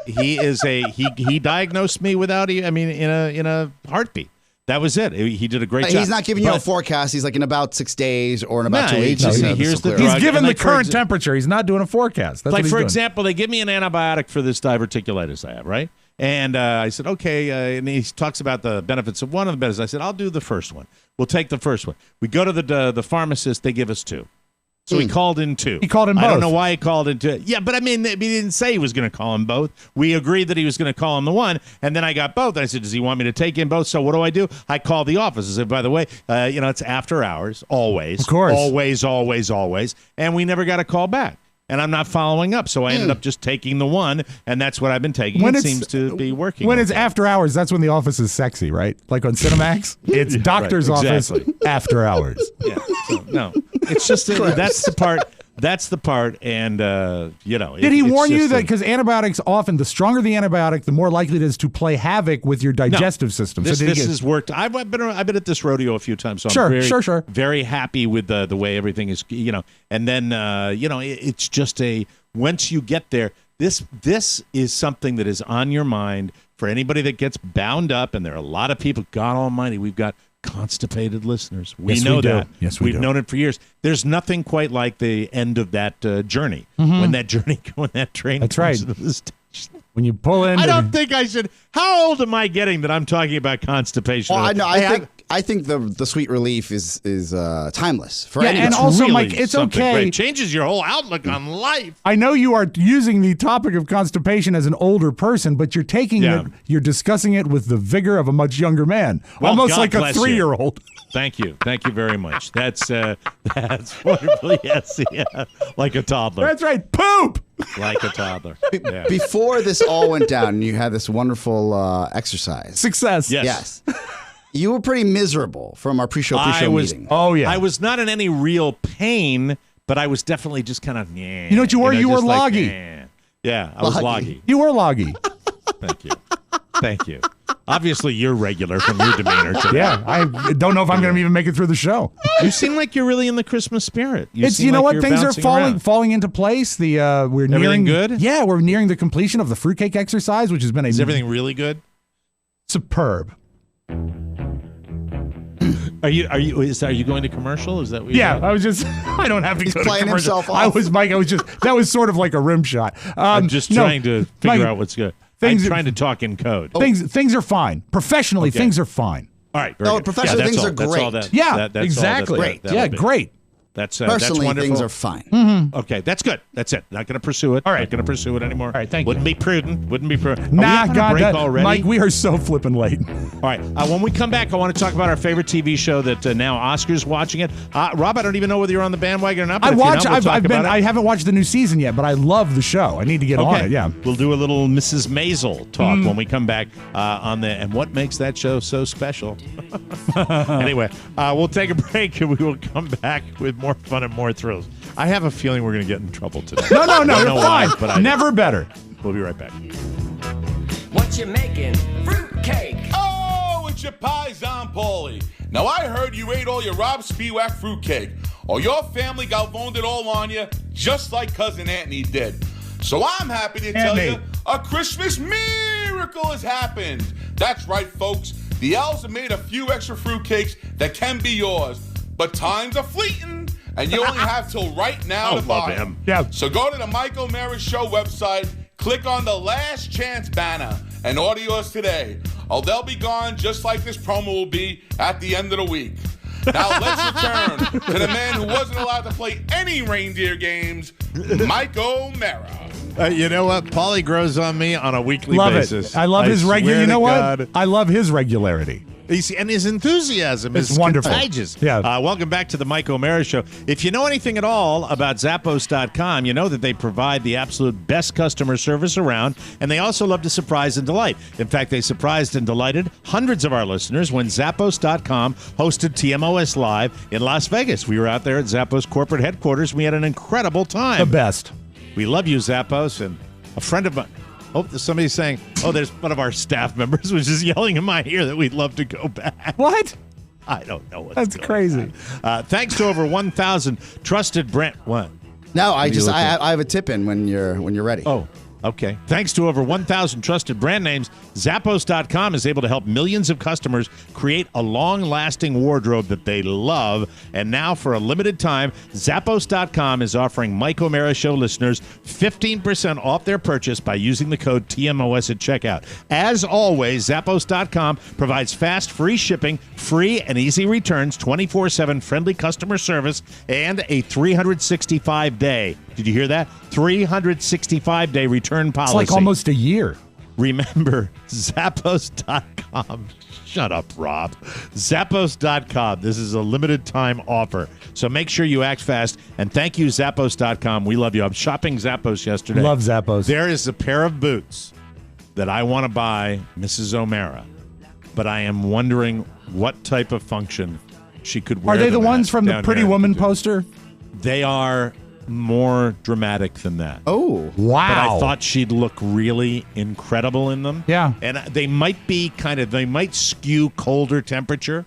He diagnosed me without in a heartbeat. That was it. He did a great job. He's not giving you a forecast. He's like in about 6 days or in about 2 weeks. He's given the current temperature. He's not doing a forecast. That's like, for example, they give me an antibiotic for this diverticulitis I have, right? And I said, okay. And he talks about the benefits of one of the benefits. I said, I'll do the first one. We'll take the first one. We go to the pharmacist. They give us 2. So he called in 2. He called in both. I don't know why he called in 2. Yeah, but I mean, he didn't say he was going to call in both. We agreed that he was going to call in the one, and then I got both. I said, does he want me to take in both? So what do? I called the office. I said, by the way, it's after hours, always. Of course. Always. And we never got a call back. And I'm not following up, so I ended up just taking the one, and that's what I've been taking. It seems to be working. When it's after hours, that's when the office is sexy, right? Like on Cinemax, it's doctor's office after hours. Yeah. So, no, it's just that's the part. That's the part, and Did he warn you that because antibiotics often, the stronger the antibiotic, the more likely it is to play havoc with your digestive system. This has worked. I've been at this rodeo a few times, so I'm very happy with the way everything is. And then it's just once you get there, this is something that is on your mind for anybody that gets bound up, and there are a lot of people. God Almighty, we've got constipated listeners. We know that. Yes, we've known it for years. There's nothing quite like the end of that journey. When that train That's right. into the station. When you pull in. I don't think I should. How old am I getting that I'm talking about constipation? Well, I think the sweet relief is timeless for anyone. And also, really Mike, it's okay. Great. Changes your whole outlook on life. I know you are using the topic of constipation as an older person, but you're taking it, you're discussing it with the vigor of a much younger man, almost like a 3-year-old. Thank you very much. That's wonderful. Yes, like a toddler. That's right. Poop. Like a toddler. Yeah. Before this all went down, you had this wonderful exercise. Success. Yes. You were pretty miserable from our pre-show meeting. Oh, yeah. I was not in any real pain, but I was definitely just kind of, You know what you were? You were loggy. Yeah, I was loggy. You were loggy. Thank you. Obviously, you're regular from your demeanor today. Yeah, I don't know if I'm going to even make it through the show. You seem like you're really in the Christmas spirit. You know what? Things are falling into place. We're nearing good. Yeah, we're nearing the completion of the fruitcake exercise, which has been Is everything really good? Superb. Are you going to commercial? Is that what you're doing? I was just I don't have to go to playing commercial. himself off. That was sort of like a rim shot. I'm just trying to figure out what's good. I'm trying to talk in code. Things are fine. Professionally, things are fine. All right. Professionally, things are great. That's exactly. Great. Great. That's personally, wonderful. things are fine. Mm-hmm. Okay, that's good. That's it. Not going to pursue it. All right. Not going to pursue it anymore. All right, thank you. Wouldn't be prudent. Nah, God, already? Mike, we are so flipping late. All right. When we come back, I want to talk about our favorite TV show that now Oscar's watching it. Rob, I don't even know whether you're on the bandwagon or not. But I haven't watched the new season yet, but I love the show. I need to get on it. Yeah. We'll do a little Mrs. Maisel talk when we come back and what makes that show so special. Anyway, we'll take a break and we will come back with more fun and more thrills. I have a feeling we're going to get in trouble today. No, you're fine. But never better. We'll be right back. What you making? Fruitcake. Oh, it's your Paisan Paulie. Now, I heard you ate all your Rob Spiewak fruitcake, or your family galvaned it all on you, just like Cousin Anthony did. So I'm happy to tell you a Christmas miracle has happened. That's right, folks. The elves have made a few extra fruitcakes that can be yours, but times are fleeting. And you only have till right now to buy them. Yeah. So go to the Mike O'Mara Show website, click on the Last Chance banner, and order yours today. Oh, they'll be gone just like this promo will be at the end of the week. Now let's return to the man who wasn't allowed to play any reindeer games, Mike O'Mara. You know what? Paulie grows on me on a weekly basis. I love his regular. You know what? God. I love his regularity. And his enthusiasm is wonderful. contagious. Yeah. Welcome back to the Mike O'Mara Show. If you know anything at all about Zappos.com, you know that they provide the absolute best customer service around, and they also love to surprise and delight. In fact, they surprised and delighted hundreds of our listeners when Zappos.com hosted TMOS Live in Las Vegas. We were out there at Zappos corporate headquarters. We had an incredible time. The best. We love you, Zappos, and a friend of mine. Oh, somebody's saying, there's one of our staff members was just yelling in my ear that we'd love to go back. What? I don't know what's That's going crazy. on. Thanks to over 1,000 trusted brand. What? No, I have a tip in when you're ready. Oh, okay. Thanks to over 1,000 trusted brand names, Zappos.com is able to help millions of customers create a long-lasting wardrobe that they love. And now, for a limited time, Zappos.com is offering Mike O'Mara Show listeners 15% off their purchase by using the code TMOS at checkout. As always, Zappos.com provides fast, free shipping, free and easy returns, 24/7 friendly customer service, and a 365-day. Did you hear that? 365-day return policy. It's like almost a year. Remember, Zappos.com. Shut up, Rob. Zappos.com. This is a limited time offer. So make sure you act fast. And thank you, Zappos.com. We love you. I'm shopping Zappos yesterday. Love Zappos. There is a pair of boots that I want to buy Mrs. O'Mara. But I am wondering what type of function she could wear. Are they the them ones at from the down Pretty here. Woman poster? They are more dramatic than that. Oh, wow. But I thought she'd look really incredible in them. Yeah. And they might be they might skew colder temperature,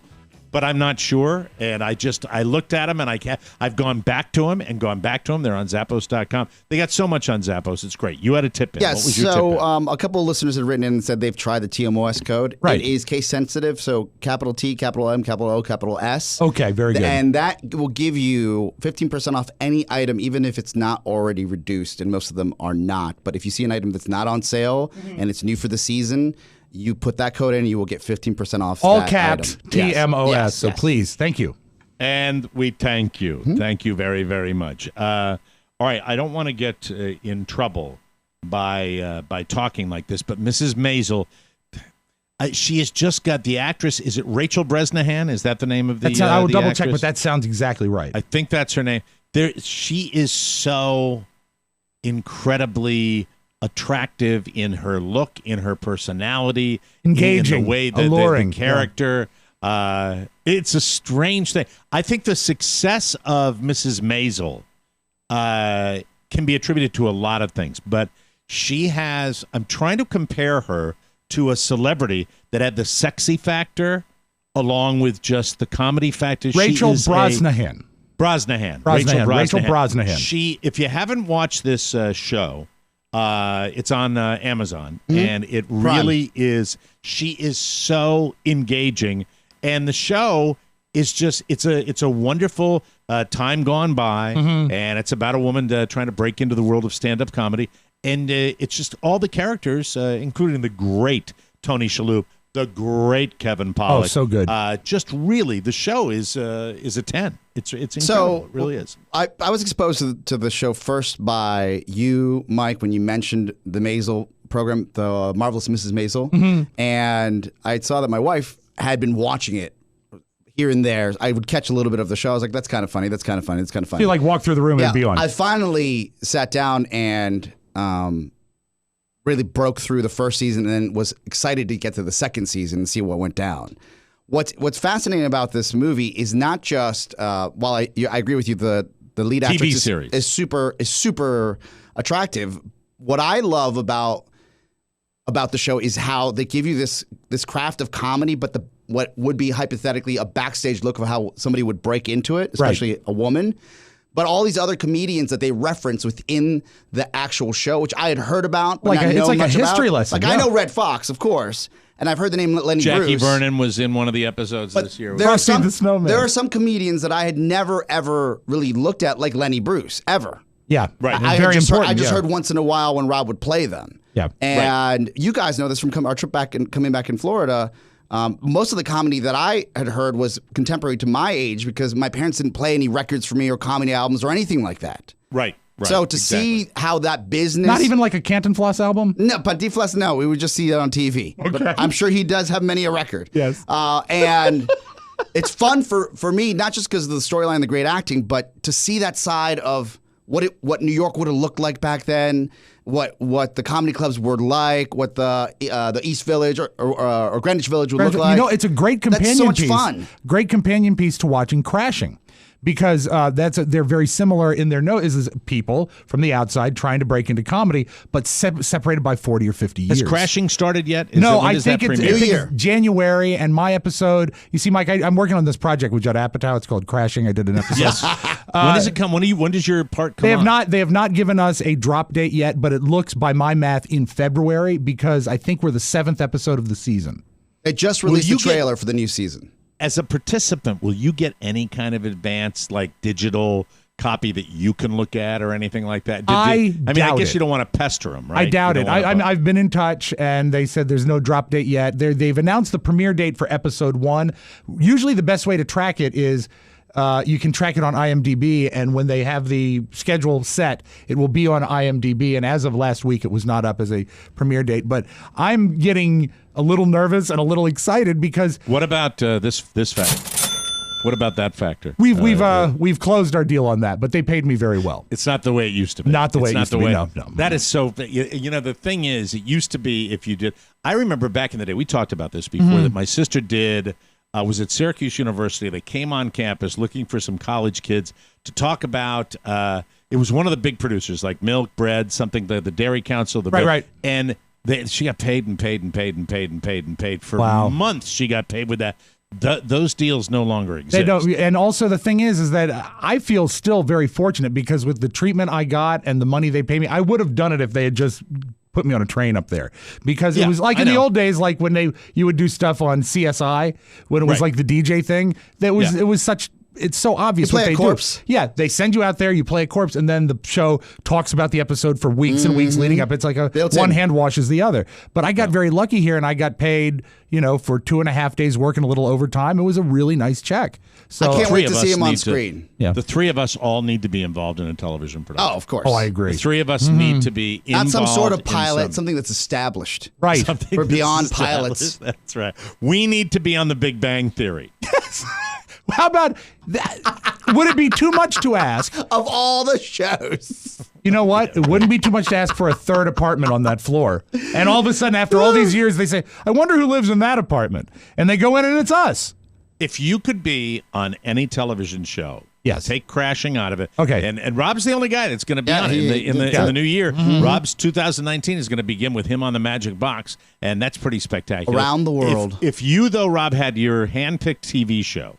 but I'm not sure. And I looked at them, and I've gone back to them and gone back to them. They're on Zappos.com. They got so much on Zappos. It's great. You had a tip in. Yeah, What was your tip in? A couple of listeners had written in and said they've tried the TMOS code. Right. It is case sensitive, so capital T, capital M, capital O, capital S. Okay, very good. And that will give you 15% off any item, even if it's not already reduced, and most of them are not. But if you see an item that's not on sale and it's new for the season, you put that code in, you will get 15% off. All that caps, item. TMOS. Yes, So yes. please, thank you. And we thank you. Thank you very, very much. All right, I don't want to get in trouble by talking like this, but Mrs. Maisel, she has just got the actress. Is it Rachel Bresnahan? Is that the name of the I will the double actress? check, but that sounds exactly right. I think that's her name. She is so incredibly attractive in her look, in her personality, engaging, in the way alluring, the character. Yeah. It's a strange thing. I think the success of Mrs. Maisel can be attributed to a lot of things, but she has. I'm trying to compare her to a celebrity that had the sexy factor along with just the comedy factor. Rachel Brosnahan. Brosnahan. Rachel Brosnahan. She, if you haven't watched this show, it's on Amazon, and it really is. She is so engaging, and the show is just it's a wonderful time gone by, and it's about a woman trying to break into the world of stand-up comedy, and it's just all the characters, including the great Tony Shalhoub, the great Kevin Pollak. Oh, so good. Just really, the show is a 10. It's incredible. So, it really is. I was exposed to the show first by you, Mike, when you mentioned the Maisel program, the Marvelous Mrs. Maisel, and I saw that my wife had been watching it here and there. I would catch a little bit of the show. I was like, that's kind of funny. That's kind of funny. That's kind of funny. You like walk through the room and be on. I finally sat down and really broke through the first season and then was excited to get to the second season and see what went down. What's fascinating about this movie is not just while I agree with you, the lead actress is super attractive. What I love about the show is how they give you this craft of comedy, but what would be hypothetically a backstage look of how somebody would break into it, especially a woman. But all these other comedians that they reference within the actual show, which I had heard about, but it's like a history lesson. I know Red Fox, of course, and I've heard the name Lenny Bruce. Jackie Vernon was in one of the episodes this year. There are some comedians that I had never ever really looked at, like Lenny Bruce, ever. Yeah, right. I just heard once in a while when Rob would play them. Yeah, and you guys know this from our trip coming back in Florida. Most of the comedy that I had heard was contemporary to my age because my parents didn't play any records for me or comedy albums or anything like that. Right. Right, So to see how that business... Not even like a Canton Floss album? No, but D-Floss, no. We would just see it on TV. Okay. But I'm sure he does have many a record. Yes. And it's fun for me, not just because of the storyline and the great acting, but to see that side of what New York would have looked like back then, what the comedy clubs were like, what the East Village or Greenwich Village would look like. You know, it's a great companion That's so much piece. fun. Great companion piece to watching Crashing. Because they're very similar in their note is people from the outside trying to break into comedy, but separated by 40 or 50 years. Has Crashing started yet? No, I think it's January, and my episode. You see, Mike, I'm working on this project with Judd Apatow. It's called Crashing. I did an episode. Yes. When does it come? When does your part come? They have not given us a drop date yet, but it looks, by my math, in February because I think we're the 7th episode of the season. They just released the trailer for the new season. As a participant, will you get any kind of advanced, like, digital copy that you can look at or anything like that? I guess you don't want to pester them, right? I doubt it. I've been in touch, and they said there's no drop date yet. They've announced the premiere date for episode 1. Usually the best way to track it is you can track it on IMDb, and when they have the schedule set, it will be on IMDb, and as of last week, it was not up as a premiere date. But I'm getting a little nervous and a little excited because... What about this factor? What about that factor? We've closed our deal on that, but they paid me very well. It's not the way it used to be. Not the way it used to be. No. That is so. You know, the thing is, it used to be if you did. I remember back in the day, we talked about this before, that my sister did. Was at Syracuse University. They came on campus looking for some college kids to talk about. It was one of the big producers, like milk, bread, something. The Dairy Council. Right. And she got paid and paid and paid and paid and paid and paid for months. She got paid with that. Those deals no longer exist. They don't. And also the thing is that I feel still very fortunate because with the treatment I got and the money they pay me, I would have done it if they had just put me on a train up there, because it was like in the old days, like when you would do stuff on CSI when it was like the DJ thing. It was such. It's so obvious what they do. Yeah, they send you out there, you play a corpse, and then the show talks about the episode for weeks and weeks leading up. It's like one hand washes the other. But I got very lucky here, and I got paid, for 2.5 days working a little overtime. It was a really nice check. So I can't wait to see him on screen. The three of us all need to be involved in a television production. Oh, of course. Oh, I agree. The three of us need to be involved. Not some sort of pilot, something that's established. Right. We're beyond pilots. That's right. We need to be on the Big Bang Theory. How about that? Would it be too much to ask? Of all the shows. You know what? It wouldn't be too much to ask for a third apartment on that floor. And all of a sudden, after all these years, they say, I wonder who lives in that apartment. And they go in and it's us. If you could be on any television show, take Crashing out of it. Okay. And Rob's the only guy that's going to be on it in the new year. Rob's 2019 is going to begin with him on the Magic Box, and that's pretty spectacular. Around the world. If you, though, Rob, had your hand-picked TV show,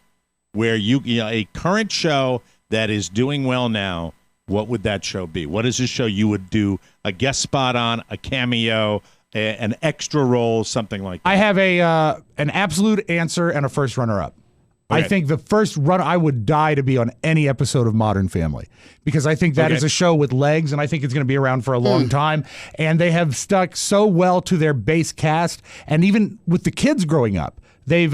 where a current show that is doing well now, what would that show be? What is a show you would do a guest spot on, a cameo, an extra role, something like that? I have an absolute answer and a first runner-up. Okay. I think the first run, I would die to be on any episode of Modern Family because I think that is a show with legs, and I think it's going to be around for a long time. And they have stuck so well to their base cast, and even with the kids growing up. I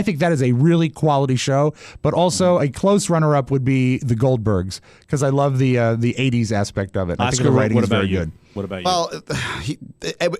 think that is a really quality show, but also a close runner-up would be the Goldbergs because I love the 80s aspect of it. Oscar, I think the writing is very good. What about you? Well,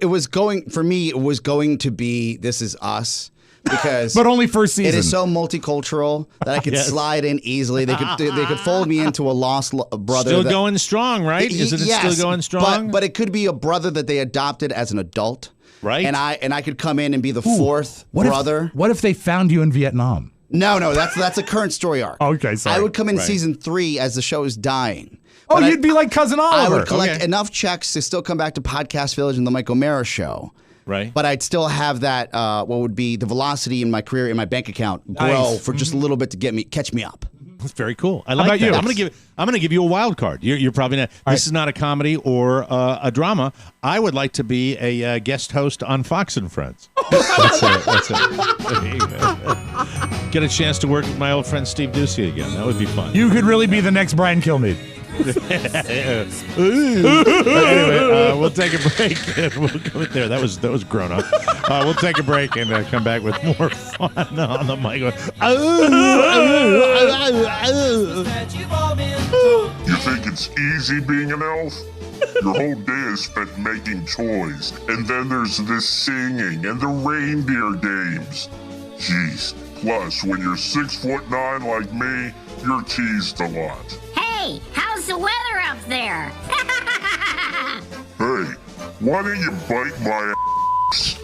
it was going for me. It was going to be This Is Us. Because but only first season. It is so multicultural that I could slide in easily. They could fold me into a lost brother. Still going strong, right? Isn't it still going strong? But it could be a brother that they adopted as an adult. Right. And I could come in and be the fourth brother. What if they found you in Vietnam? No, that's a current story arc. Okay, sorry. I would come in season 3 as the show is dying. Oh, you'd be like Cousin Oliver. I would collect enough checks to still come back to Podcast Village and the Mike O'Mara Show. Right. But I'd still have that, what would be the velocity in my career, in my bank account, grow for just a little bit to catch me up. That's very cool. I like that. You? I'm gonna give you a wild card. You're probably not. This is not a comedy or a drama. I would like to be a guest host on Fox and Friends. That's it. Get a chance to work with my old friend Steve Ducey again. That would be fun. You could really be the next Brian Kilmeade. Anyway, we'll take a break and we'll go there. That was grown up. We'll take a break and come back with more fun on the mic. think it's easy being an elf? Your whole day is spent making toys, and then there's the singing and the reindeer games. Jeez, plus when you're 6'9" like me, you're teased a lot. Hey, how's the weather up there? Hey, why don't you bite my ass?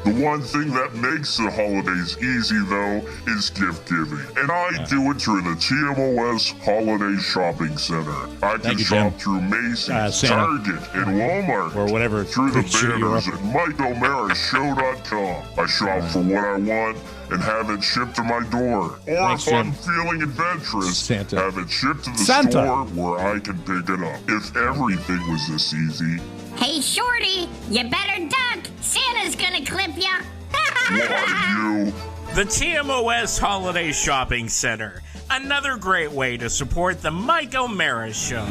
The one thing that makes the holidays easy, though, is gift giving. And I do it through the TMOS Holiday Shopping Center. I can shop through Macy's, Target, and Walmart. Or whatever. Through the banners at MikeO'MaraShow.com. I shop for what I want and have it shipped to my door. Or if I'm feeling adventurous, have it shipped to the store where I can pick it up. If everything was this easy. Hey, Shorty, you better duck. Santa's gonna clip ya. The TMOS Holiday Shopping Center. Another great way to support the Mike O'Mara Show.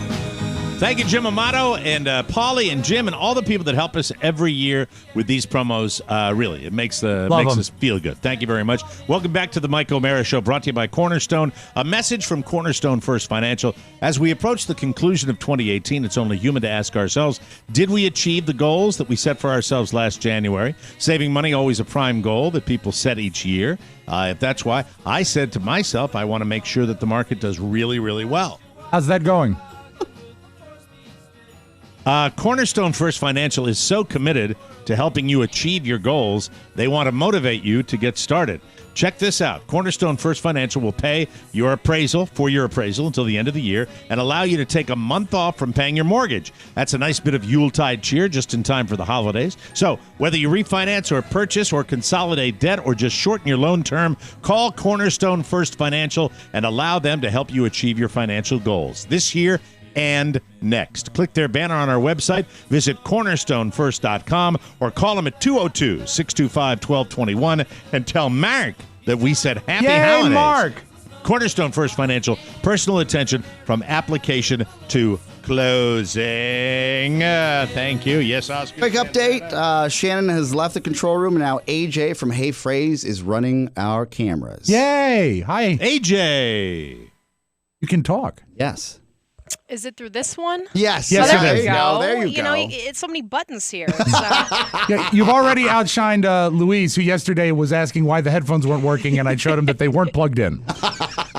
Thank you, Jim Amato and Paulie and Jim and all the people that help us every year with these promos. Really, it makes us feel good. Thank you very much. Welcome back to the Mike O'Mara Show, brought to you by Cornerstone. A message from Cornerstone First Financial. As we approach the conclusion of 2018, it's only human to ask ourselves, did we achieve the goals that we set for ourselves last January? Saving money, always a prime goal that people set each year. If that's why I said to myself, I want to make sure that the market does really, really well. How's that going? Cornerstone First Financial is so committed to helping you achieve your goals, they want to motivate you to get started. Check this out. Cornerstone First Financial will pay your appraisal until the end of the year and allow you to take a month off from paying your mortgage. That's a nice bit of Yuletide cheer just in time for the holidays. So whether you refinance or purchase or consolidate debt or just shorten your loan term, call Cornerstone First Financial and allow them to help you achieve your financial goals this year and next. Click their banner on our website, visit cornerstonefirst.com, or call them at 202-625-1221 and tell Mark that we said happy holidays. Mark! Cornerstone First Financial, personal attention from application to closing. Thank you. Yes, Oscar? Quick update. Shannon has left the control room, and now AJ from Hey Phrase is running our cameras. Yay! Hi. AJ! You can talk. Yes. Is it through this one? Yes. Yes, there it is. you go. There you You go. know, it's so many buttons here. Yeah, you've already outshined Luis, who yesterday was asking why the headphones weren't working, and I showed him that they weren't plugged in.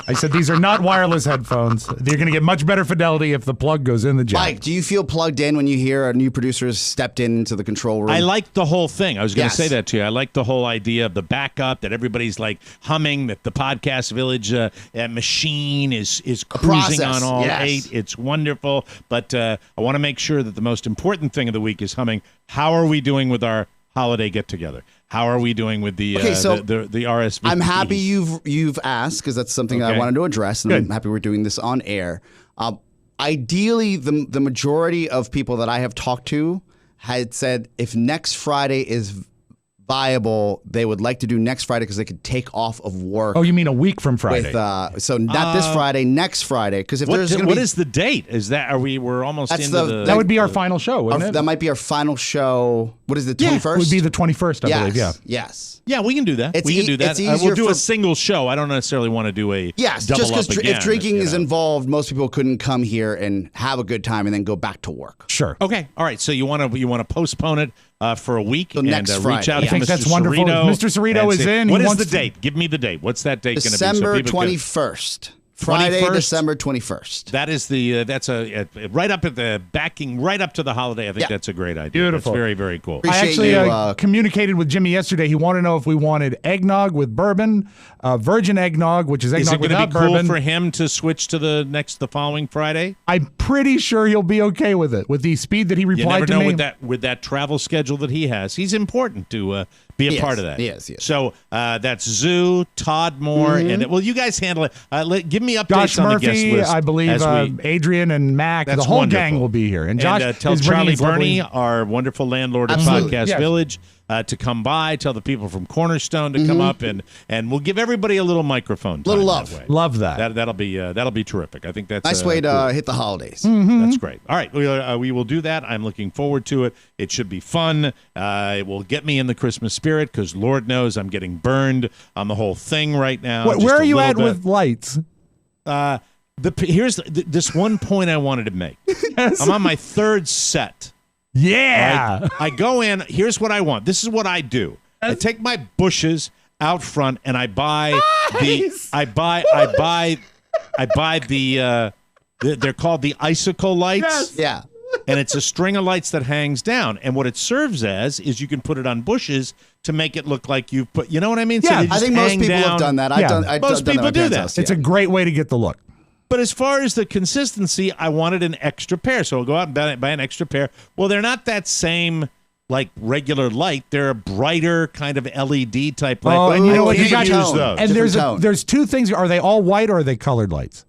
I said, these are not wireless headphones. They're going to get much better fidelity if the plug goes in the jack. Mike, do you feel plugged in when you hear a new producer has stepped into the control room? I like the whole thing. I was going to say that to you. I like the whole idea of the backup, that everybody's like humming, that the Podcast Village machine is cruising on all 8. It's wonderful. But I want to make sure that the most important thing of the week is humming. How are we doing with our holiday get-together? How are we doing with the the RSVP? I'm happy you've asked, because that's something I wanted to address, and I'm happy we're doing this on air. Ideally, the majority of people that I have talked to had said if next Friday is viable, they would like to do next Friday because they could take off of work. Oh, you mean a week from Friday? So not this Friday, next Friday. Because if there's going to be, what is the date? Is that we're almost into the that would be our final show, wouldn't it? That might be our final show. What is it, the 21st? It would be the 21st, I believe. Yeah. Yes. Yeah, we can do that. We can do that. We'll do a single show. I don't necessarily want to do a double just up again. If drinking is involved, most people couldn't come here and have a good time and then go back to work. Sure. Okay. All right. So you want to postpone it for a week and next Friday. reach out to I think Mr. that's wonderful. Cerrito Mr. Cerrito is in. What is the date? Give me the date. What's that date going to be? December 21st. Friday, 21st? December 21st. That is that's right up at the backing, right up to the holiday. I think that's a great idea. Beautiful. That's very, very cool. I actually communicated with Jimmy yesterday. He wanted to know if we wanted eggnog with bourbon, virgin eggnog, which is eggnog without bourbon. Is it going to be cool for him to switch to the following Friday? I'm pretty sure he'll be okay with it. With the speed that he replied to me. You never know with that travel schedule that he has. He's important to be a part of that. Yes. So that's Zoo, Todd Moore, and you guys handle it. Give me updates Josh on Murphy, the guest list. I believe Adrian and Mac, the whole gang will be here. And Josh tell is Charlie bringing Burney, our wonderful landlord at Podcast Village, to come by. Tell the people from Cornerstone to come up, and we'll give everybody a little microphone. Little love. Love that. That'll be terrific. I think that's nice way to cool. hit the holidays. That's great. All right, we will do that. I'm looking forward to it. It should be fun. It will get me in the Christmas spirit because Lord knows I'm getting burned on the whole thing right now. Where are you at with lights? Here's this one point I wanted to make. Yes. I'm on my third set. Yeah. Right? I go in. Here's what I want. This is what I do. I take my bushes out front and I buy they're called the icicle lights. Yes. Yeah. And it's a string of lights that hangs down. And what it serves as is you can put it on bushes to make it look like you put, you know what I mean? Yeah, So I think most people have done that. Most people do that. It's a great way to get the look. But as far as the consistency, I wanted an extra pair. So I'll go out and buy an extra pair. Well, they're not that same like regular light. They're a brighter kind of LED type light. Oh, and you know what? You got use those. And there's two things. Are they all white or are they colored lights?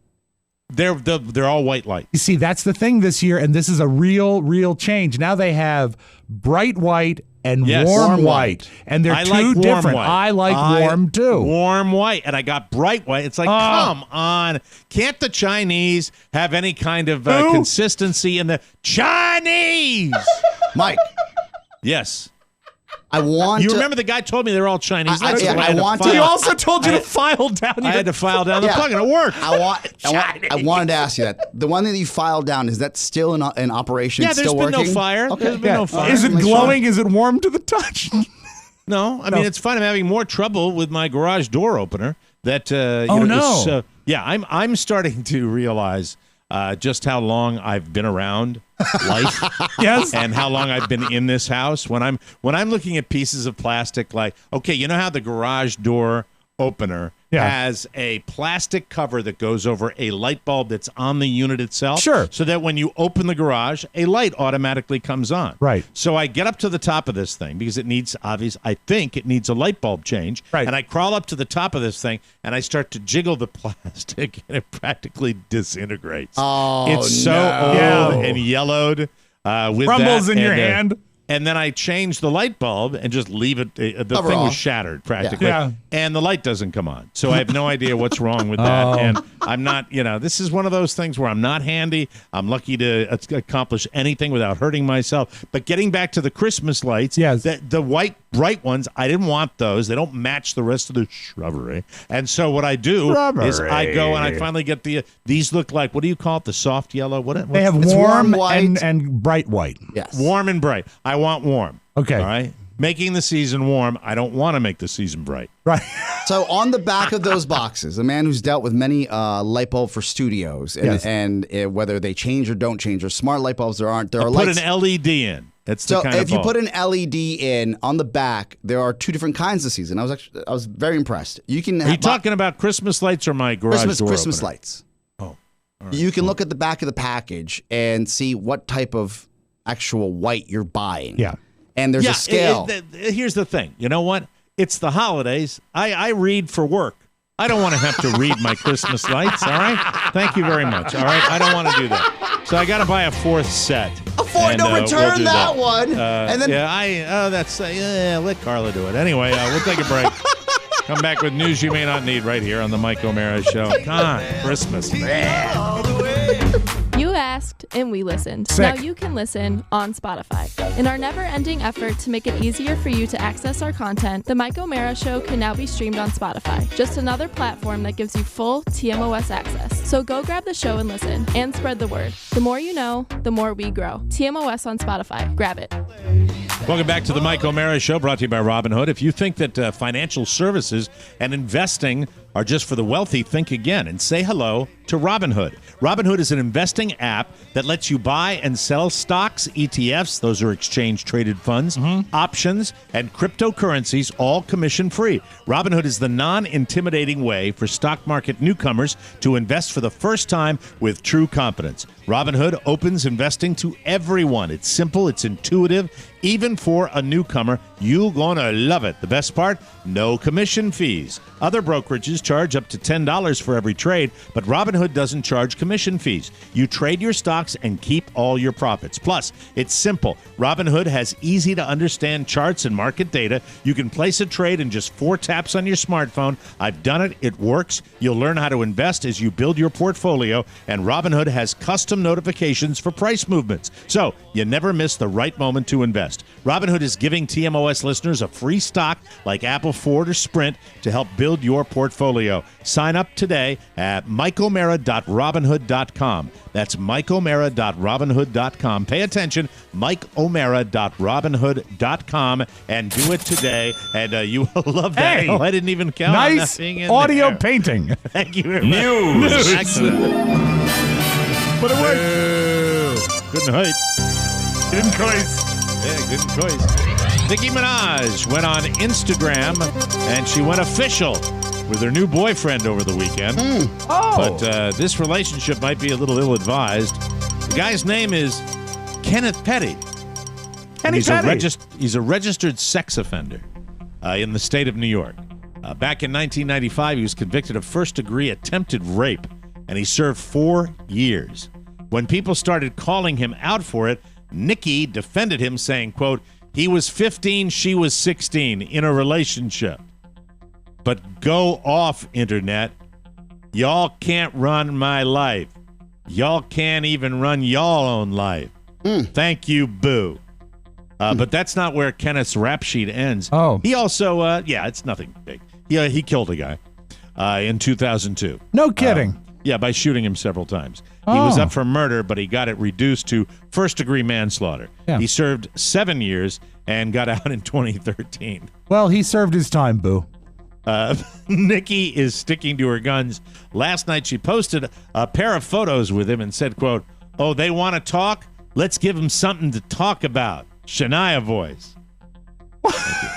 They're all white light. You see, that's the thing this year, and this is a real change. Now they have bright white and warm white, and they're two different. I like warm too. Warm white, and I got bright white. It's like, come on, can't the Chinese have any kind of consistency in the Chinese? Mike. Yes. I want. You remember the guy told me they're all Chinese. He also told you to file down. I had to file down the plug, and it worked. I wanted to ask you that. The one that you filed down, is that still in operation? Yeah, there's still been working? no fire. Okay. There's been no fire. Is it glowing? Is it warm to the touch? No, I mean it's fine. I'm having more trouble with my garage door opener. That I'm starting to realize just how long I've been around life. Yes. And how long I've been in this house. When I'm looking at pieces of plastic, like, okay, you know how the garage door opener has a plastic cover that goes over a light bulb that's on the unit itself? Sure. So that when you open the garage, a light automatically comes on. Right. So I get up to the top of this thing because it needs, I think it needs a light bulb change. Right. And I crawl up to the top of this thing and I start to jiggle the plastic and it practically disintegrates. Oh, it's so old and yellowed. With Crumbles that, in your hand. And then I change the light bulb and just leave it. The Cover thing off. was shattered practically. Yeah. And the light doesn't come on. So I have no idea what's wrong with that. And I'm not, this is one of those things where I'm not handy. I'm lucky to accomplish anything without hurting myself. But getting back to the Christmas lights, the white bright ones, I didn't want those. They don't match the rest of the shrubbery. And so what I do is I go and I finally get these look like, what do you call it? The soft yellow? They have warm white and bright white. Yes. Warm and bright. I want warm. Okay. All right. Making the season warm. I don't want to make the season bright. Right. So on the back of those boxes, a man who's dealt with many light bulb for studios and whether they change or don't change, or smart light bulbs there aren't. There are put lights. an LED in. That's the So kind if of you bulb. put an LED in on the back, there are two different kinds this season. I was very impressed. You can. Are you talking about Christmas lights or my garage door Christmas opener? lights? Oh. All right. You can look at the back of the package and see what type of actual white you're buying. Yeah. And there's a scale. Here's the thing. You know what? It's the holidays. I read for work. I don't want to have to read my Christmas lights, all right? Thank you very much, all right? I don't want to do that. So I got to buy a fourth set. A fourth? No, return we'll do that one. And then let Carla do it. Anyway, we'll take a break. Come back with news you may not need right here on the Mike O'Mara Show. Come on, Christmas. You asked, and we listened. Sick. Now you can listen on Spotify. In our never-ending effort to make it easier for you to access our content, The Mike O'Mara Show can now be streamed on Spotify. Just another platform that gives you full TMOS access. So go grab the show and listen, and spread the word. The more you know, the more we grow. TMOS on Spotify. Grab it. Welcome back to the Mike O'Mara Show, brought to you by Robinhood. If you think that financial services and investing are just for the wealthy, think again and say hello to Robinhood. Robinhood is an investing app that lets you buy and sell stocks, ETFs, those are exchange-traded funds, options, and cryptocurrencies, all commission-free. Robinhood is the non-intimidating way for stock market newcomers to invest for the first time with true confidence. Robinhood opens investing to everyone. It's simple, it's intuitive. Even for a newcomer, you're going to love it. The best part? No commission fees. Other brokerages charge up to $10 for every trade, but Robinhood doesn't charge commission fees. You trade your stocks and keep all your profits. Plus, it's simple. Robinhood has easy-to-understand charts and market data. You can place a trade in just 4 taps on your smartphone. I've done it. It works. You'll learn how to invest as you build your portfolio, and Robinhood has custom notifications for price movements, so you never miss the right moment to invest. Robinhood is giving TMOS TMOS listeners a free stock like Apple, Ford, or Sprint to help build your portfolio. Sign up today at MikeO'Mara.Robinhood.com. That's MikeO'Mara.Robinhood.com. Pay attention, MikeO'Mara.Robinhood.com, and do it today, and you will love that. Hey, I didn't even count on that nice being in audio there. painting. Thank you very much. News. Excellent. Put it away. Good night. Good choice. Yeah, good choice. Nicki Minaj went on Instagram, and she went official with her new boyfriend over the weekend. Oh. But this relationship might be a little ill-advised. The guy's name is Kenneth Petty. He's a registered sex offender in the state of New York. Back in 1995, he was convicted of first-degree attempted rape, and he served 4 years. When people started calling him out for it, Nicki defended him, saying, quote, "He was 15, she was 16 in a relationship. But go off, Internet. Y'all can't run my life. Y'all can't even run y'all own life. Thank you, boo." But that's not where Kenneth's rap sheet ends. Oh. He also, it's nothing big. He killed a guy in 2002. No kidding. Yeah, by shooting him several times. He was up for murder, but he got it reduced to first-degree manslaughter. Yeah. He served 7 years and got out in 2013. Well, he served his time, boo. Nicki is sticking to her guns. Last night, she posted a pair of photos with him and said, quote, "Oh, they want to talk? Let's give them something to talk about." Shania voice. Thank you.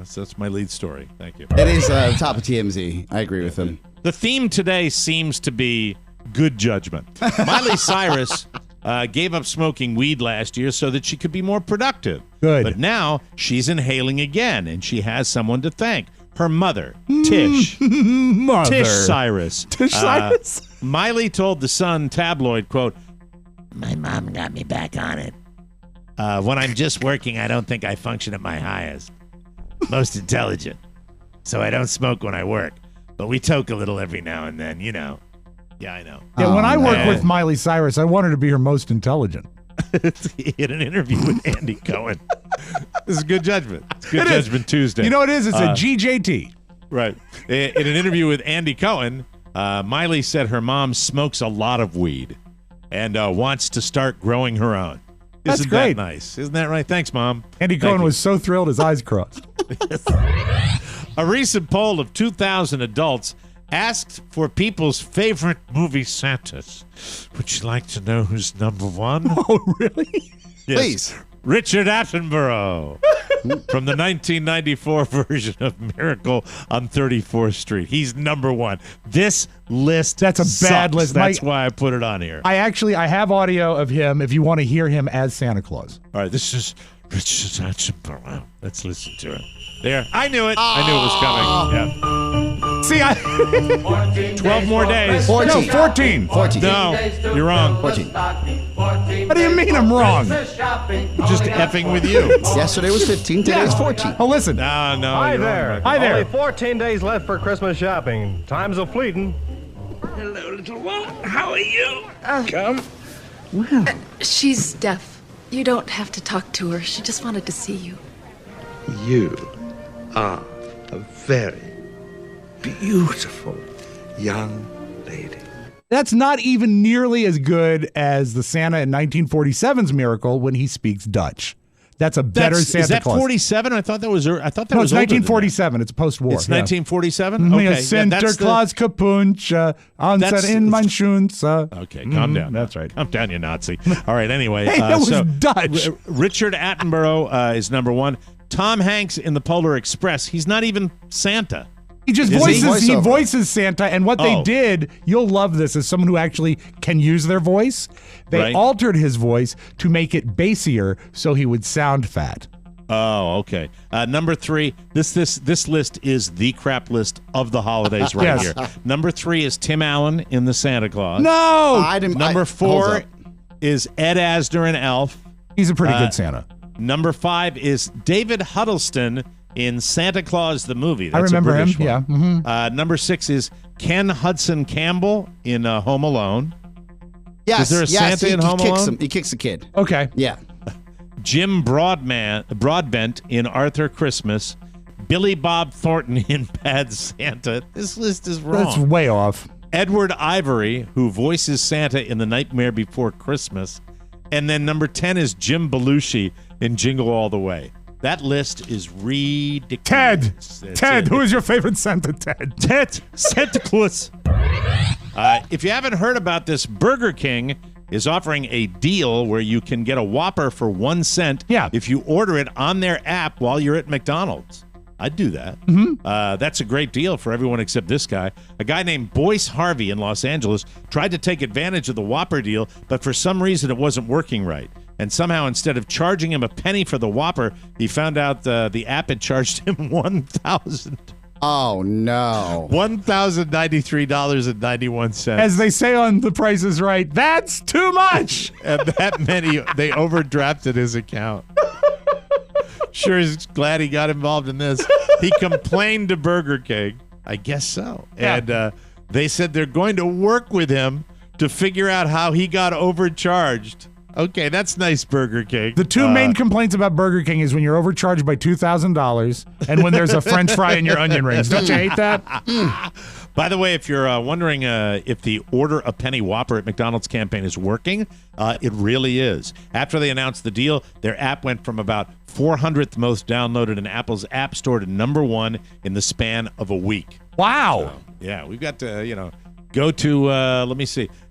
So that's my lead story. Thank you. It is top of TMZ. I agree with him. The theme today seems to be good judgment. Miley Cyrus gave up smoking weed last year so that she could be more productive. Good. But now she's inhaling again, and she has someone to thank. Her mother, Tish. Tish Cyrus. Tish Cyrus? Miley told the Sun tabloid, quote, "My mom got me back on it. When I'm just working, I don't think I function at my highest. Most intelligent. So I don't smoke when I work. But we toke a little every now and then, you know." Yeah, I know. Yeah, when I work with Miley Cyrus, I want her to be her most intelligent. In an interview with Andy Cohen. This is good judgment. It's good judgment Tuesday. You know what it is? It's a GJT. Right. In an interview with Andy Cohen, Miley said her mom smokes a lot of weed and wants to start growing her own. That's Isn't great. that nice? Isn't that right? Thanks, Mom. Andy Cohen was so thrilled, his eyes crossed. A recent poll of 2,000 adults asked for people's favorite movie Santos. Would you like to know who's number one? Oh, really? Yes. Please. Richard Attenborough from the 1994 version of Miracle on 34th Street. He's number one. This list That's a bad sucks. list. That's why I put it on here. I have audio of him if you want to hear him as Santa Claus. All right, this is Richard Attenborough. Let's listen to it. There. I knew it. I knew it was coming. Yeah. See, 12 more days. 14. No, 14. 14. No, you're wrong. 14. What do you mean I'm wrong? Just effing with you. Yesterday was 15. Today's 14. Oh, listen. No, Hi you're there. wrong. Hi there. Only 14 days left for Christmas shopping. Time's a fleeting. Hello, little one. How are you? Come. She's deaf. You don't have to talk to her. She just wanted to see you. You are a very beautiful young lady. That's not even nearly as good as the Santa in 1947's Miracle when he speaks Dutch. That's a better Santa Is that Claus. 47? I thought that was. I thought that No, was it's older than 1947. It's post-war. It's 1947. Okay, Santa Claus Kapunch, Ansa in mein Schunz. Okay, calm down. That's right. Calm down, you Nazi. All right. Anyway, Hey, that was Dutch. Richard Attenborough is number one. Tom Hanks in the Polar Express. He's not even Santa. He just voices Santa, and what they did, you'll love this, as someone who actually can use their voice, they altered his voice to make it bassier so he would sound fat. Oh, okay. Number three, this list is the crap list of the holidays right here. Number three is Tim Allen in the Santa Claus. No! Number four is Ed Asner in Elf. He's a pretty good Santa. Number five is David Huddleston in Santa Claus the movie. That's I remember a British him, yeah. one. Mm-hmm. Number six is Ken Hudson Campbell in Home Alone. Yes, is there a Santa in Home Alone? He kicks the kid. Okay. Yeah. Jim Broadbent in Arthur Christmas, Billy Bob Thornton in Bad Santa. This list is wrong. That's way off. Edward Ivory, who voices Santa in The Nightmare Before Christmas. And then number 10 is Jim Belushi in Jingle All the Way. That list is ridiculous. Ted, who is your favorite Santa, Ted? Ted, Santa Claus. If you haven't heard about this, Burger King is offering a deal where you can get a Whopper for 1 cent if you order it on their app while you're at McDonald's. I'd do that. That's a great deal for everyone except this guy. A guy named Boyce Harvey in Los Angeles tried to take advantage of the Whopper deal, but for some reason it wasn't working right. And somehow, instead of charging him a penny for the Whopper, he found out the app had charged him $1,000. Oh, no. $1,093.91. As they say on The Price is Right, that's too much. And that many, they overdrafted his account. Sure is glad he got involved in this. He complained to Burger King. I guess so. Yeah. And they said they're going to work with him to figure out how he got overcharged. Okay, that's nice, Burger King. The two main complaints about Burger King is when you're overcharged by $2,000 and when there's a French fry in your onion rings. Don't you hate that? By the way, if you're wondering if the Order a Penny Whopper at McDonald's campaign is working, it really is. After they announced the deal, their app went from about 400th most downloaded in Apple's App Store to number 1 in the span of a week. Wow. So, yeah, we've got to, go to,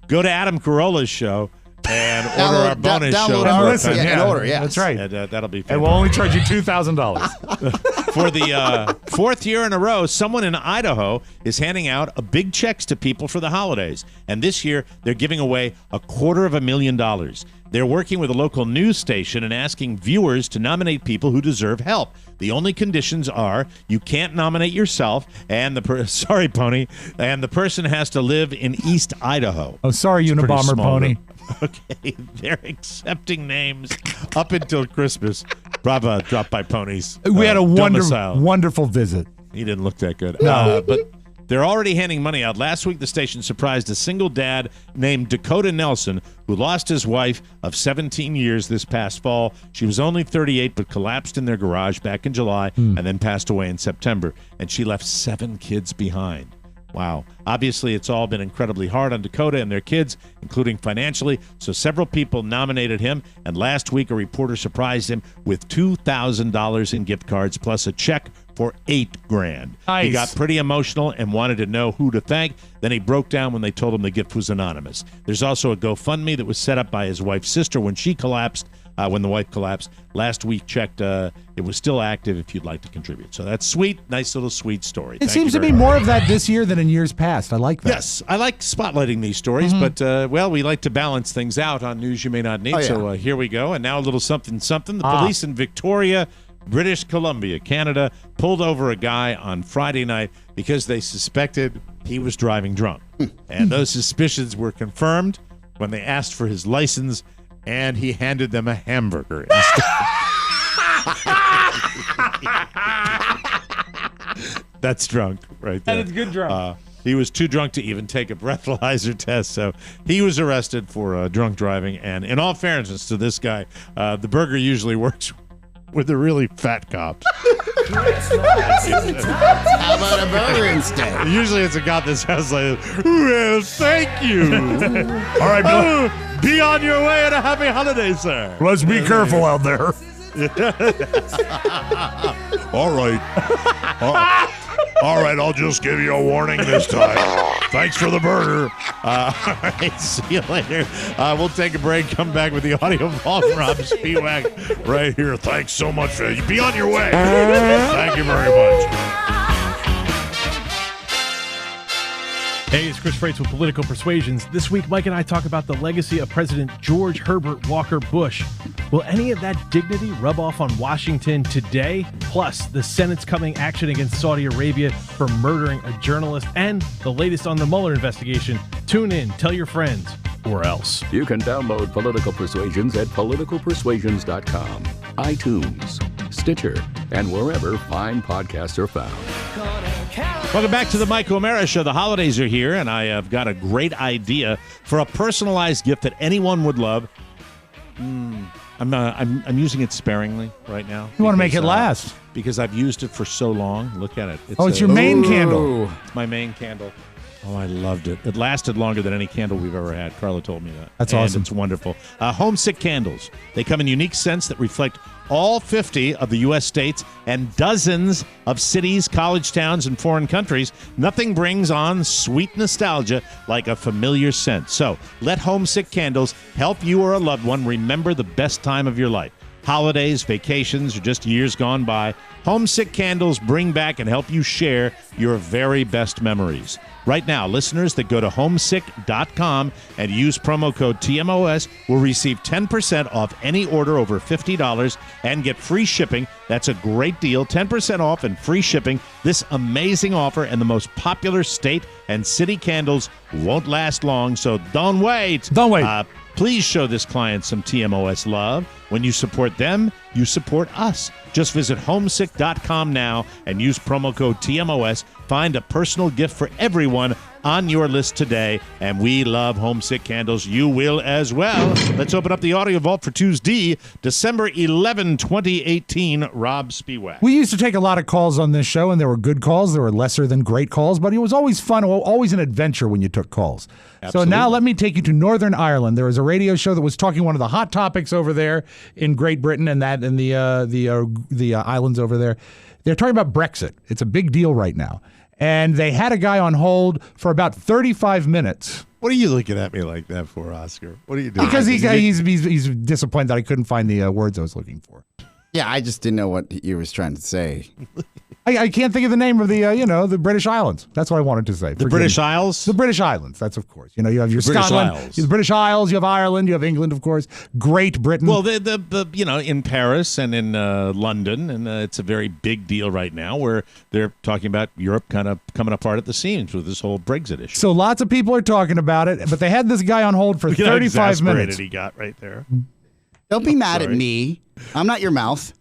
go to Adam Carolla's show and order our bonus show. And listen, and order, yes. That's right. And, that'll be fantastic. And we'll only charge you $2,000. For the fourth year in a row, someone in Idaho is handing out big checks to people for the holidays. And this year, they're giving away $250,000. They're working with a local news station and asking viewers to nominate people who deserve help. The only conditions are you can't nominate yourself, and sorry, Pony, and the person has to live in East Idaho. Oh, sorry, Unabomber Pony. Okay, they're accepting names up until Christmas. Bravo, dropped by Ponies. We had a wonderful visit. He didn't look that good. No. But they're already handing money out. Last week, the station surprised a single dad named Dakota Nelson, who lost his wife of 17 years this past fall. She was only 38, but collapsed in their garage back in July and then passed away in September. And she left 7 kids behind. Wow. Obviously, it's all been incredibly hard on Dakota and their kids, including financially. So several people nominated him. And last week, a reporter surprised him with $2,000 in gift cards plus a check for $8,000. Nice. He got pretty emotional and wanted to know who to thank. Then he broke down when they told him the gift was anonymous. There's also a GoFundMe that was set up by his wife's sister when she collapsed. When the wife collapsed. Last week checked, it was still active if you'd like to contribute. So that's sweet, nice little sweet story. It seems to be more of that this year than in years past. I like that. Yes, I like spotlighting these stories, but, we like to balance things out on news you may not need. So here we go. And now a little something. The police in Victoria, British Columbia, Canada, pulled over a guy on Friday night because they suspected he was driving drunk. And those suspicions were confirmed when they asked for his license, and he handed them a hamburger instead. That's drunk right there. That is good drunk. He was too drunk to even take a breathalyzer test, so he was arrested for drunk driving. And in all fairness to this guy, the burger usually works with the really fat cops. How about a burger instead? Usually it's a cop that sounds like, well, thank you. All right, Bill. Be on your way and a happy holiday, sir. Let's be careful out there. All right. All right, I'll just give you a warning this time. Thanks for the burger. All right, see you later. We'll take a break, come back with the audio vault from Rob Spiewak right here. Thanks so much for that. Be on your way. Thank you very much. Hey, it's Chris Freitz with Political Persuasions. This week, Mike and I talk about the legacy of President George Herbert Walker Bush. Will any of that dignity rub off on Washington today? Plus, the Senate's coming action against Saudi Arabia for murdering a journalist and the latest on the Mueller investigation. Tune in, tell your friends, or else. You can download Political Persuasions at politicalpersuasions.com, iTunes, Stitcher, and wherever fine podcasts are found. Welcome back to the Mike O'Mara Show. The holidays are here, and I have got a great idea for a personalized gift that anyone would love. I'm using it sparingly right now. You want to make it last. Because I've used it for so long. Look at it. It's your main candle. It's my main candle. Oh, I loved it. It lasted longer than any candle we've ever had. Carla told me that. That's awesome. It's wonderful. Homesick candles. They come in unique scents that reflect all 50 of the U.S. states and dozens of cities, college towns, and foreign countries. Nothing brings on sweet nostalgia like a familiar scent. So let Homesick Candles help you or a loved one remember the best time of your life. Holidays, vacations, or just years gone by, Homesick Candles bring back and help you share your very best memories. Right now, listeners that go to homesick.com and use promo code TMOS will receive 10% off any order over $50 and get free shipping. That's a great deal. 10% off and free shipping. This amazing offer and the most popular state and city candles won't last long, so don't wait. Don't wait. Please show this client some TMOS love. When you support them, you support us. Just visit homesick.com now and use promo code TMOS. Find a personal gift for everyone on your list today. And we love Homesick Candles. You will as well. Let's open up the audio vault for Tuesday, December 11, 2018. Rob Spiewak. We used to take a lot of calls on this show, and there were good calls. There were lesser than great calls, but it was always fun, always an adventure when you took calls. Absolutely. So now let me take you to Northern Ireland. There was a radio show that was talking one of the hot topics over there in Great Britain and that in the islands over there. They're talking about Brexit. It's a big deal right now. And they had a guy on hold for about 35 minutes. What are you looking at me like that for, Oscar? What are you doing? Because he's disappointed that I couldn't find the words I was looking for. Yeah, I just didn't know what you was trying to say. I can't think of the name of the British Islands. That's what I wanted to say. The British Isles? The British Islands. That's of course. You have your British Scotland, Isles. the British Isles. You have Ireland. You have England, of course. Great Britain. Well, in Paris and in London, and it's a very big deal right now where they're talking about Europe kind of coming apart at the seams with this whole Brexit issue. So lots of people are talking about it, but they had this guy on hold for 35 minutes. He got right there. Don't be mad at me. I'm not your mouth.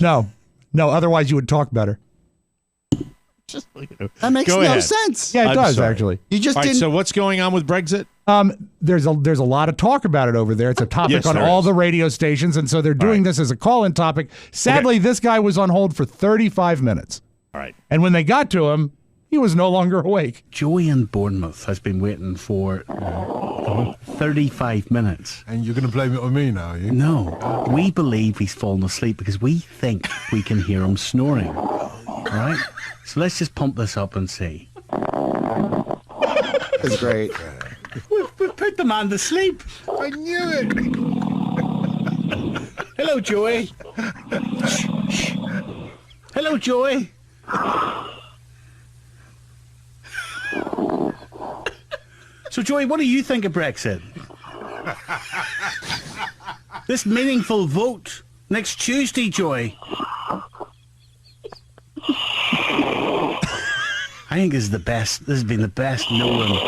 No. Otherwise, you would talk better. That makes no sense. Yeah, it does actually. You just All right, didn't. so what's going on with Brexit? There's a lot of talk about it over there. It's a topic Yes, on there all is. the radio stations, and so they're doing this as a call-in topic. Sadly, this guy was on hold for 35 minutes. All right. And when they got to him, he was no longer awake. Joey in Bournemouth has been waiting for 35 minutes. And you're going to blame it on me now, are you? No, we believe he's fallen asleep because we think we can hear him snoring. All right? So let's just pump this up and see. That's great. We've put the man to sleep. I knew it. Hello, Joey. Shh. Hello, Joey. So, Joey, what do you think of Brexit? This meaningful vote next Tuesday, Joey. I think this is the best. This has been the best known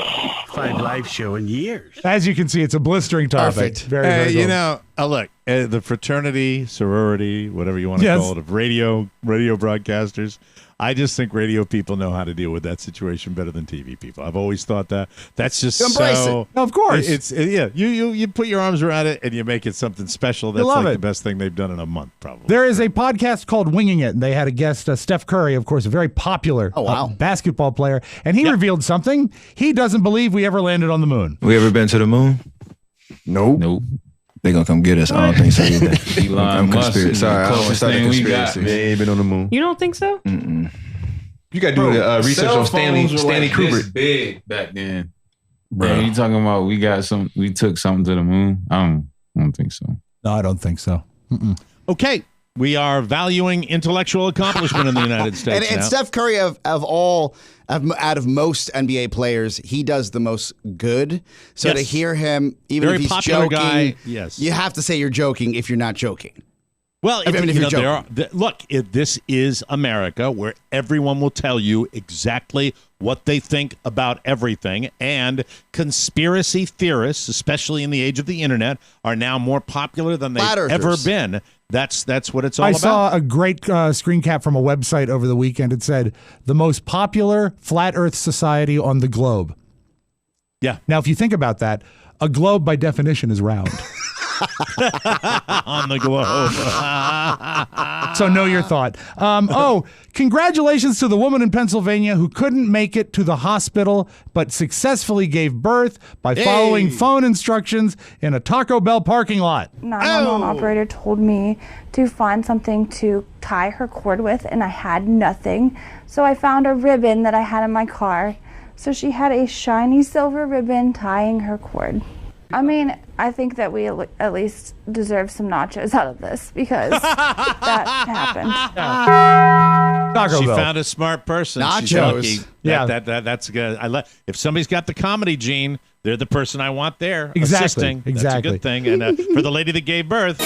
5 Live show in years. As you can see, it's a blistering topic. Perfect. Very cool. Look, the fraternity, sorority, whatever you want to call it, of radio broadcasters. I just think radio people know how to deal with that situation better than TV people. I've always thought that. That's just Embrace so. it. Of course. You put your arms around it and you make it something special. That's love like it. the best thing they've done in a month, probably. There is a podcast called Winging It, and they had a guest, Steph Curry, of course, a very popular basketball player, and he revealed something. He doesn't believe we ever landed on the moon. We ever been to the moon? Nope. They gonna come get us. I don't think so either. Elon Musk is the Sorry, I don't want to closest start a thing we got, conspiracy. man. They ain't been on the moon. You don't think so? Mm-mm. You got to do the research on Stanley Kubrick. This big back then. Bro, you talking about we took something to the moon? I don't think so. No, I don't think so. Okay. We are valuing intellectual accomplishment in the United States And now. Steph Curry, out of most NBA players, he does the most good. So Yes. to hear him, even Very if he's popular joking, guy, yes. you have to say you're joking if you're not joking. Well, I mean, if you're joking. this is America, where everyone will tell you exactly what they think about everything, and conspiracy theorists, especially in the age of the internet, are now more popular than they've ever been. That's what it's all I about. saw a great screen cap from a website over the weekend. It said, the most popular flat earth society on the globe. Yeah. Now, if you think about that, a globe by definition is round. on the globe. So know your thought. Congratulations to the woman in Pennsylvania who couldn't make it to the hospital but successfully gave birth by following phone instructions in a Taco Bell parking lot. 911 operator told me to find something to tie her cord with, and I had nothing. So I found a ribbon that I had in my car. So she had a shiny silver ribbon tying her cord. I mean, I think that we at least deserve some nachos out of this because that happened. She found a smart person. She's lucky. Yeah. That's good. If somebody's got the comedy gene, they're the person I want there. Exactly. Assisting. Exactly. That's a good thing. And for the lady that gave birth.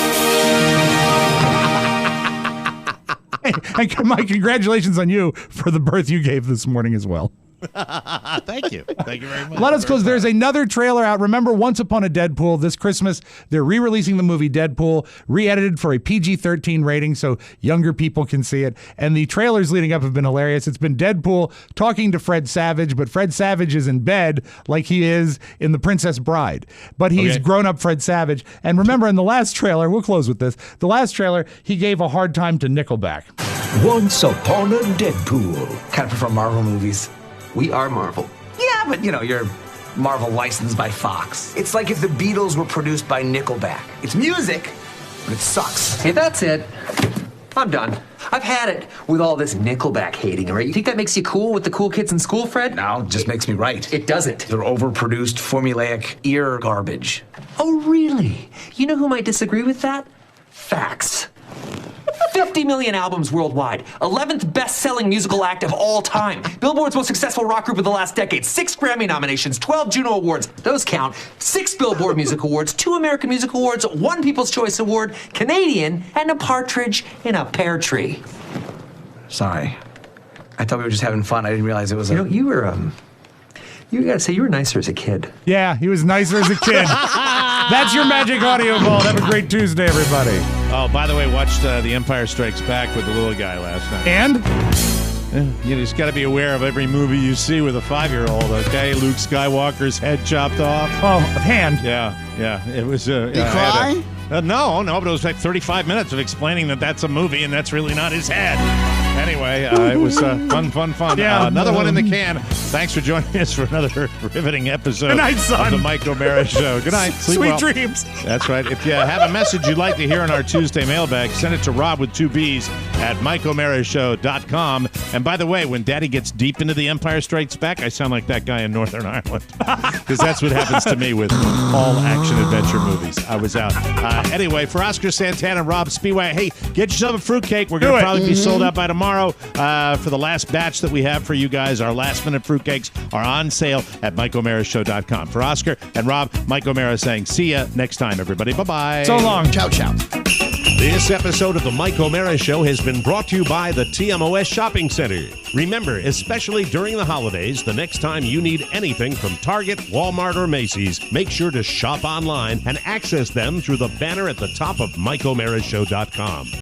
And my congratulations on you for the birth you gave this morning as well. Thank you. Thank you very much. Let us close. There's another trailer out. Remember, Once Upon a Deadpool this Christmas, they're re-releasing the movie Deadpool, re-edited for a PG-13 rating so younger people can see it. And the trailers leading up have been hilarious. It's been Deadpool talking to Fred Savage, but Fred Savage is in bed like he is in The Princess Bride. But he's grown up Fred Savage. And remember, in the last trailer, we'll close with this, the last trailer, he gave a hard time to Nickelback. Once Upon a Deadpool. Kind of prefer Marvel movies. We are Marvel. Yeah, but you're Marvel licensed by Fox. It's like if the Beatles were produced by Nickelback. It's music, but it sucks. Hey, that's it. I'm done. I've had it with all this Nickelback hating, all right? You think that makes you cool with the cool kids in school, Fred? No, it just makes me right. It doesn't. They're overproduced, formulaic ear garbage. Oh, really? You know who might disagree with that? Facts. 50 million albums worldwide. 11th best-selling musical act of all time. Billboard's most successful rock group of the last decade. 6 Grammy nominations, 12 Juno Awards. Those count. 6 Billboard Music Awards, 2 American Music Awards, 1 People's Choice Award, Canadian, and a partridge in a pear tree. Sorry. I thought we were just having fun. I didn't realize it was you were, you gotta say, you were nicer as a kid. Yeah, he was nicer as a kid. That's your Magic Audio Vault. Have a great Tuesday, everybody. Oh, by the way, watched The Empire Strikes Back with the little guy last night. And? You just got to be aware of every movie you see with a 5-year-old, okay? Luke Skywalker's head chopped off. Oh, hand. Yeah. It was... Did he cry? No, but it was like 35 minutes of explaining that that's a movie and that's really not his head. Anyway, it was fun. Yeah. Another one in the can. Thanks for joining us for another riveting episode Good night, son. of the Mike O'Mara Show. Good night. Sleep Sweet well. dreams. That's right. If you have a message you'd like to hear on our Tuesday mailbag, send it to Rob with 2 B's at MikeO'MaraShow.com. And by the way, when Daddy gets deep into The Empire Strikes Back, I sound like that guy in Northern Ireland. Because that's what happens to me with all action-adventure movies. I was out. Anyway, for Oscar Santana and Rob Spiewak, hey, get yourself a fruitcake. We're going to probably be sold out by tomorrow. For the last batch that we have for you guys, our last-minute fruitcakes are on sale at MikeO'MaraShow.com. For Oscar and Rob, Mike O'Mara saying, see ya next time, everybody. Bye-bye. So long. Ciao. This episode of the Mike O'Mara Show has been brought to you by the TMOS Shopping Center. Remember, especially during the holidays, the next time you need anything from Target, Walmart, or Macy's, make sure to shop online and access them through the banner at the top of MikeO'MaraShow.com.